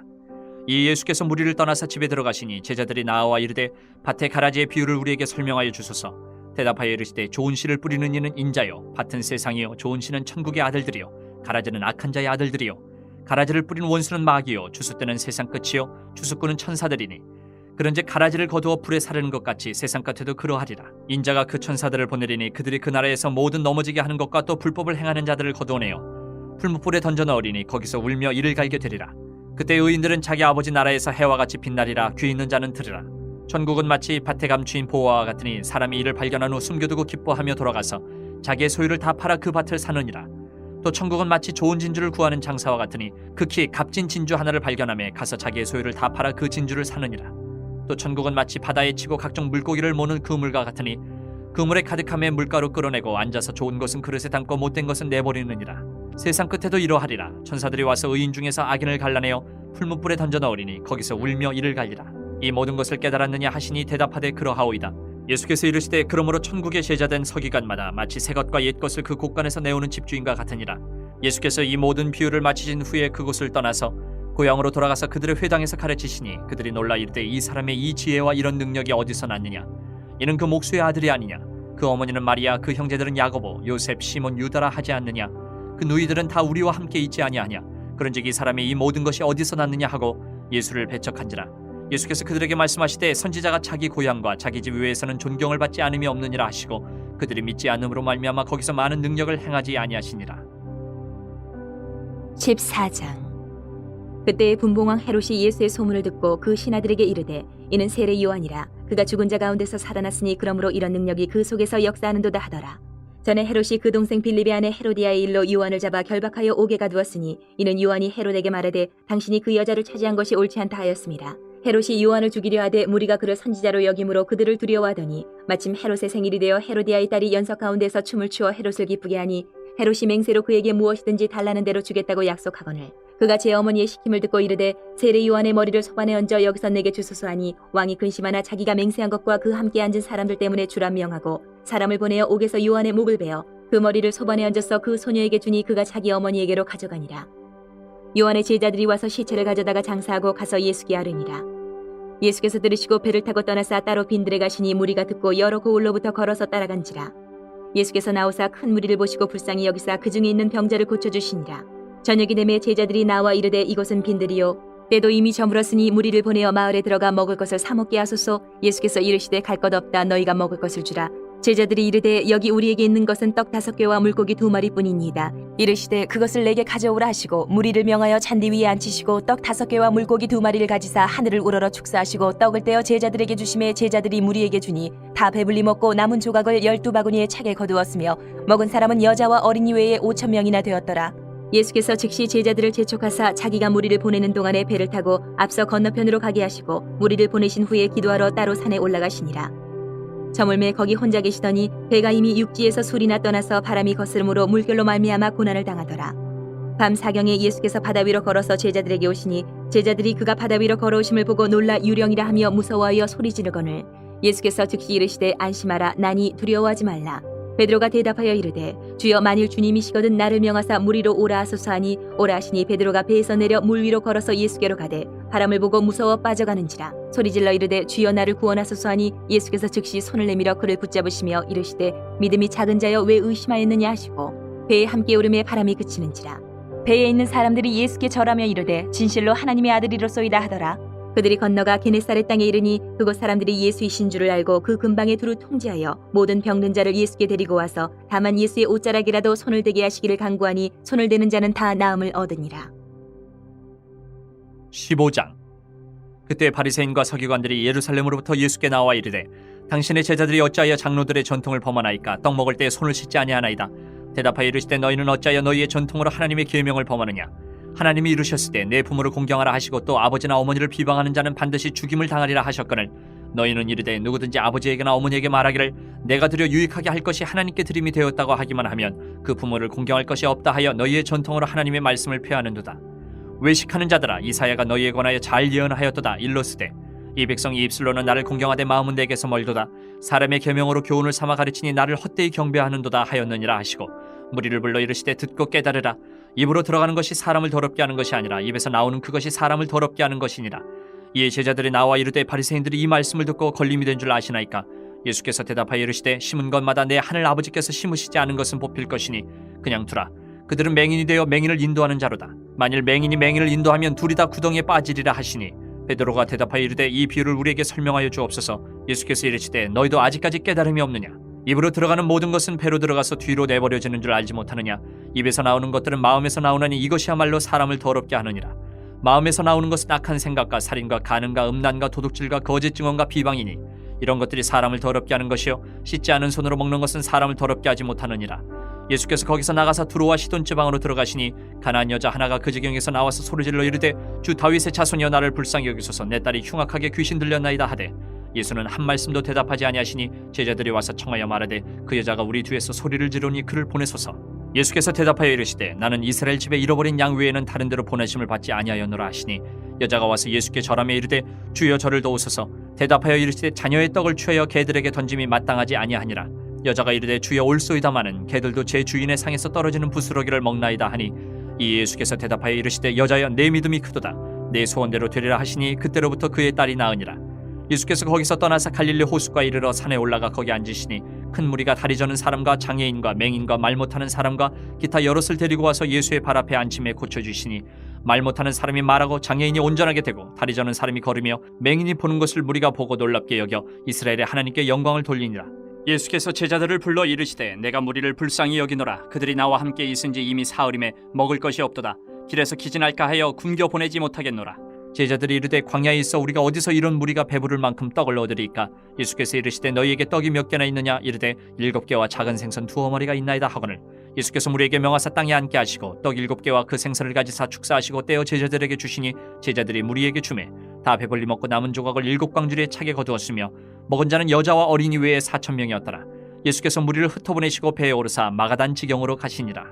이 예수께서 무리를 떠나서 집에 들어가시니 제자들이 나와 이르되 밭의 가라지의 비유를 우리에게 설명하여 주소서. 대답하여 이르시되 좋은 씨를 뿌리는 이는 인자요 밭은 세상이요 좋은 씨는 천국의 아들들이요 가라지는 악한 자의 아들들이요 가라지를 뿌린 원수는 마귀요 추수 때는 세상 끝이요 추수꾼은 천사들이니 그런즉 가라지를 거두어 불에 사르는 것 같이 세상 끝에도 그러하리라. 인자가 그 천사들을 보내리니 그들이 그 나라에서 모든 넘어지게 하는 것과 또 불법을 행하는 자들을 거두어내어 풀무불에 던져 넣으리니 거기서 울며 이를 갈게 되리라. 그때 의인들은 자기 아버지 나라에서 해와 같이 빛나리라. 귀 있는 자는 들으라. 천국은 마치 밭에 감추인 보화와 같으니 사람이 이를 발견한 후 숨겨두고 기뻐하며 돌아가서 자기의 소유를 다 팔아 그 밭을 사느니라. 또 천국은 마치 좋은 진주를 구하는 장사와 같으니 극히 값진 진주 하나를 발견하며 가서 자기의 소유를 다 팔아 그 진주를 사느니라. 또 천국은 마치 바다에 치고 각종 물고기를 모는 그물과 같으니 그물에 가득함에 물가로 끌어내고 앉아서 좋은 것은 그릇에 담고 못된 것은 내버리느니라. 세상 끝에도 이러하리라. 천사들이 와서 의인 중에서 악인을 갈라내어 풀무불에 던져 넣으리니 거기서 울며 이를 갈리라. 이 모든 것을 깨달았느냐 하시니 대답하되 그러하오이다. 예수께서 이르시되 그러므로 천국에 제자된 서기관마다 마치 새 것과 옛 것을 그 곳간에서 내오는 집주인과 같으니라. 예수께서 이 모든 비유를 마치신 후에 그곳을 떠나서 고향으로 돌아가서 그들의 회당에서 가르치시니 그들이 놀라 이르되 이 사람의 이 지혜와 이런 능력이 어디서 났느냐? 이는 그 목수의 아들이 아니냐? 그 어머니는 마리아, 그 형제들은 야고보, 요셉, 시몬, 유다라 하지 않느냐? 그 누이들은 다 우리와 함께 있지 아니하냐? 그런즉 이 사람의 이 모든 것이 어디서 났느냐 하고 예수를 배척한지라. 예수께서 그들에게 말씀하시되 선지자가 자기 고향과 자기 집 외에서는 존경을 받지 않음이 없느니라 하시고 그들이 믿지 않음으로 말미암아 거기서 많은 능력을 행하지 아니하시니라. 14장. 그때 분봉왕 헤롯이 예수의 소문을 듣고 그 신하들에게 이르되 이는 세례 요한이라. 그가 죽은 자 가운데서 살아났으니 그러므로 이런 능력이 그 속에서 역사하는도다 하더라. 전에 헤롯이 그 동생 빌립의 아내 헤로디아의 일로 요한을 잡아 결박하여 옥에 가두었으니 이는 요한이 헤롯에게 말하되 당신이 그 여자를 차지한 것이 옳지 않다 하였습니다. 헤롯이 요한을 죽이려 하되 무리가 그를 선지자로 여김으로 그들을 두려워하더니 마침 헤롯의 생일이 되어 헤로디아의 딸이 연석 가운데서 춤을 추어 헤롯을 기쁘게 하니 헤롯이 맹세로 그에게 무엇이든지 달라는 대로 주겠다고 약속하거늘 그가 제 어머니의 시킴을 듣고 이르되 세례 요한의 머리를 소반에 얹어 여기서 내게 주소서 하니 왕이 근심하나 자기가 맹세한 것과 그 함께 앉은 사람들 때문에 주라 명하고 사람을 보내어 옥에서 요한의 목을 베어 그 머리를 소반에 얹어서 그 소녀에게 주니 그가 자기 어머니에게로 가져가니라. 요한의 제자들이 와서 시체를 가져다가 장사하고 가서 예수께 아뢰니라. 예수께서 들으시고 배를 타고 떠나사 따로 빈들에 가시니 무리가 듣고 여러 고을로부터 걸어서 따라간지라. 예수께서 나오사 큰 무리를 보시고 불쌍히 여기사 그 중에 있는 병자를 고쳐주시니라. 저녁이 되매 제자들이 나와 이르되 이곳은 빈들이요 때도 이미 저물었으니 무리를 보내어 마을에 들어가 먹을 것을 사 먹게 하소서. 예수께서 이르시되 갈 것 없다. 너희가 먹을 것을 주라. 제자들이 이르되 여기 우리에게 있는 것은 떡 5개와 물고기 2마리뿐이니이다. 이르시되 그것을 내게 가져오라 하시고 무리를 명하여 잔디 위에 앉히시고 떡 5개와 물고기 2마리를 가지사 하늘을 우러러 축사하시고 떡을 떼어 제자들에게 주심에 제자들이 무리에게 주니 다 배불리 먹고 남은 조각을 12바구니에 차게 거두었으며 먹은 사람은 여자와 어린이 외에 5,000명이나 되었더라. 예수께서 즉시 제자들을 재촉하사 자기가 무리를 보내는 동안에 배를 타고 앞서 건너편으로 가게 하시고 무리를 보내신 후에 기도하러 따로 산에 올라가시니라. 저물매 거기 혼자 계시더니 배가 이미 육지에서 술이나 떠나서 바람이 거스름으로 물결로 말미암아 고난을 당하더라. 밤 사경에 예수께서 바다 위로 걸어서 제자들에게 오시니 제자들이 그가 바다 위로 걸어오심을 보고 놀라 유령이라 하며 무서워하여 소리 지르거늘 예수께서 즉시 이르시되 안심하라 나니 두려워하지 말라. 베드로가 대답하여 이르되 주여 만일 주님이시거든 나를 명하사 물 위로 오라 하소서 하니 오라 하시니 베드로가 배에서 내려 물 위로 걸어서 예수께로 가되 바람을 보고 무서워 빠져가는지라 소리질러 이르되 주여 나를 구원하소서 하니 예수께서 즉시 손을 내밀어 그를 붙잡으시며 이르시되 믿음이 작은 자여 왜 의심하였느냐 하시고 배에 함께 오름에 바람이 그치는지라. 배에 있는 사람들이 예수께 절하며 이르되 진실로 하나님의 아들이로소이다 하더라. 그들이 건너가 게네사렛 땅에 이르니 그곳 사람들이 예수이신 줄을 알고 그 근방에 두루 통제하여 모든 병든 자를 예수께 데리고 와서 다만 예수의 옷자락이라도 손을 대게 하시기를 간구하니 손을 대는 자는 다 나음을 얻으니라. 15장. 그때 바리새인과 서기관들이 예루살렘으로부터 예수께 나와 이르되 당신의 제자들이 어찌하여 장로들의 전통을 범하나이까 떡 먹을 때 손을 씻지 아니하나이다. 대답하여 이르시되 너희는 어찌하여 너희의 전통으로 하나님의 계명을 범하느냐. 하나님이 이르셨을 때 내 부모를 공경하라 하시고 또 아버지나 어머니를 비방하는 자는 반드시 죽임을 당하리라 하셨거늘 너희는 이르되 누구든지 아버지에게나 어머니에게 말하기를 내가 드려 유익하게 할 것이 하나님께 드림이 되었다고 하기만 하면 그 부모를 공경할 것이 없다 하여 너희의 전통으로 하나님의 말씀을 폐하는도다. 외식하는 자들아 이사야가 너희에 관하여 잘 예언하였도다. 일러스되 이 백성이 입술로는 나를 공경하되 마음은 내게서 멀도다. 사람의 계명으로 교훈을 삼아 가르치니 나를 헛되이 경배하는도다 하였느니라 하시고 무리를 불러 이르시되 듣고 깨달으라. 입으로 들어가는 것이 사람을 더럽게 하는 것이 아니라 입에서 나오는 그것이 사람을 더럽게 하는 것이니라. 이에 제자들이 나와 이르되 바리새인들이 이 말씀을 듣고 걸림이 된 줄 아시나이까. 예수께서 대답하여 이르시되 심은 것마다 내 하늘 아버지께서 심으시지 않은 것은 뽑힐 것이니 그냥 두라. 그들은 맹인이 되어 맹인을 인도하는 자로다. 만일 맹인이 맹인을 인도하면 둘이 다 구덩이에 빠지리라 하시니 베드로가 대답하여 이르되 이 비유를 우리에게 설명하여 주옵소서. 예수께서 이르시되 너희도 아직까지 깨달음이 없느냐. 입으로 들어가는 모든 것은 배로 들어가서 뒤로 내버려지는 줄 알지 못하느냐. 입에서 나오는 것들은 마음에서 나오나니 이것이야말로 사람을 더럽게 하느니라. 마음에서 나오는 것은 악한 생각과 살인과 간음과 음란과 도둑질과 거짓 증언과 비방이니 이런 것들이 사람을 더럽게 하는 것이요 씻지 않은 손으로 먹는 것은 사람을 더럽게 하지 못하느니라. 예수께서 거기서 나가사 두로와 시돈 지방으로 들어가시니 가나안 여자 하나가 그 지경에서 나와서 소리질러 이르되 주 다윗의 자손이여 나를 불쌍히 여기소서. 내 딸이 흉악하게 귀신 들렸나이다 하되 예수는 한 말씀도 대답하지 아니하시니 제자들이 와서 청하여 말하되 그 여자가 우리 뒤에서 소리를 지르니 그를 보내소서. 예수께서 대답하여 이르시되 나는 이스라엘 집에 잃어버린 양 외에는 다른 데로 보내심을 받지 아니하였노라 하시니 여자가 와서 예수께 절하며 이르되 주여 저를 도우소서. 대답하여 이르시되 자녀의 떡을 취하여 개들에게 던짐이 마땅하지 아니하니라. 여자가 이르되 주여 올소이다마는 개들도 제 주인의 상에서 떨어지는 부스러기를 먹나이다 하니 이 예수께서 대답하여 이르시되 여자여 내 믿음이 크도다. 내 소원대로 되리라 하시니 그때로부터 그의 딸이 나으니라. 예수께서 거기서 떠나서 갈릴리 호숫가에 이르러 산에 올라가 거기 앉으시니 큰 무리가 다리 저는 사람과 장애인과 맹인과 말 못하는 사람과 기타 여럿을 데리고 와서 예수의 발 앞에 앉힘에 고쳐주시니 말 못하는 사람이 말하고 장애인이 온전하게 되고 다리 저는 사람이 걸으며 맹인이 보는 것을 무리가 보고 놀랍게 여겨 이스라엘의 하나님께 영광을 돌리니라. 예수께서 제자들을 불러 이르시되 내가 무리를 불쌍히 여기노라. 그들이 나와 함께 있은지 이미 사흘임에 먹을 것이 없도다. 길에서 기진할까 하여 굶겨 보내지 못하겠노라. 제자들이 이르되 광야에 있어 우리가 어디서 이런 무리가 배부를 만큼 떡을 얻으리까. 예수께서 이르시되 너희에게 떡이 몇 개나 있느냐. 이르되 7개와 작은 생선 2어머니가 있나이다 하거늘 예수께서 무리에게 명하사 땅에 앉게 하시고 떡 7개와 그 생선을 가지사 축사하시고 떼어 제자들에게 주시니 제자들이 무리에게 주매 다 배불리 먹고 남은 조각을 7광주리에 차게 거두었으며 먹은 자는 여자와 어린이 외에 4,000명이었더라. 예수께서 무리를 흩어보내시고 배에 오르사 마가단 지경으로 가시니라.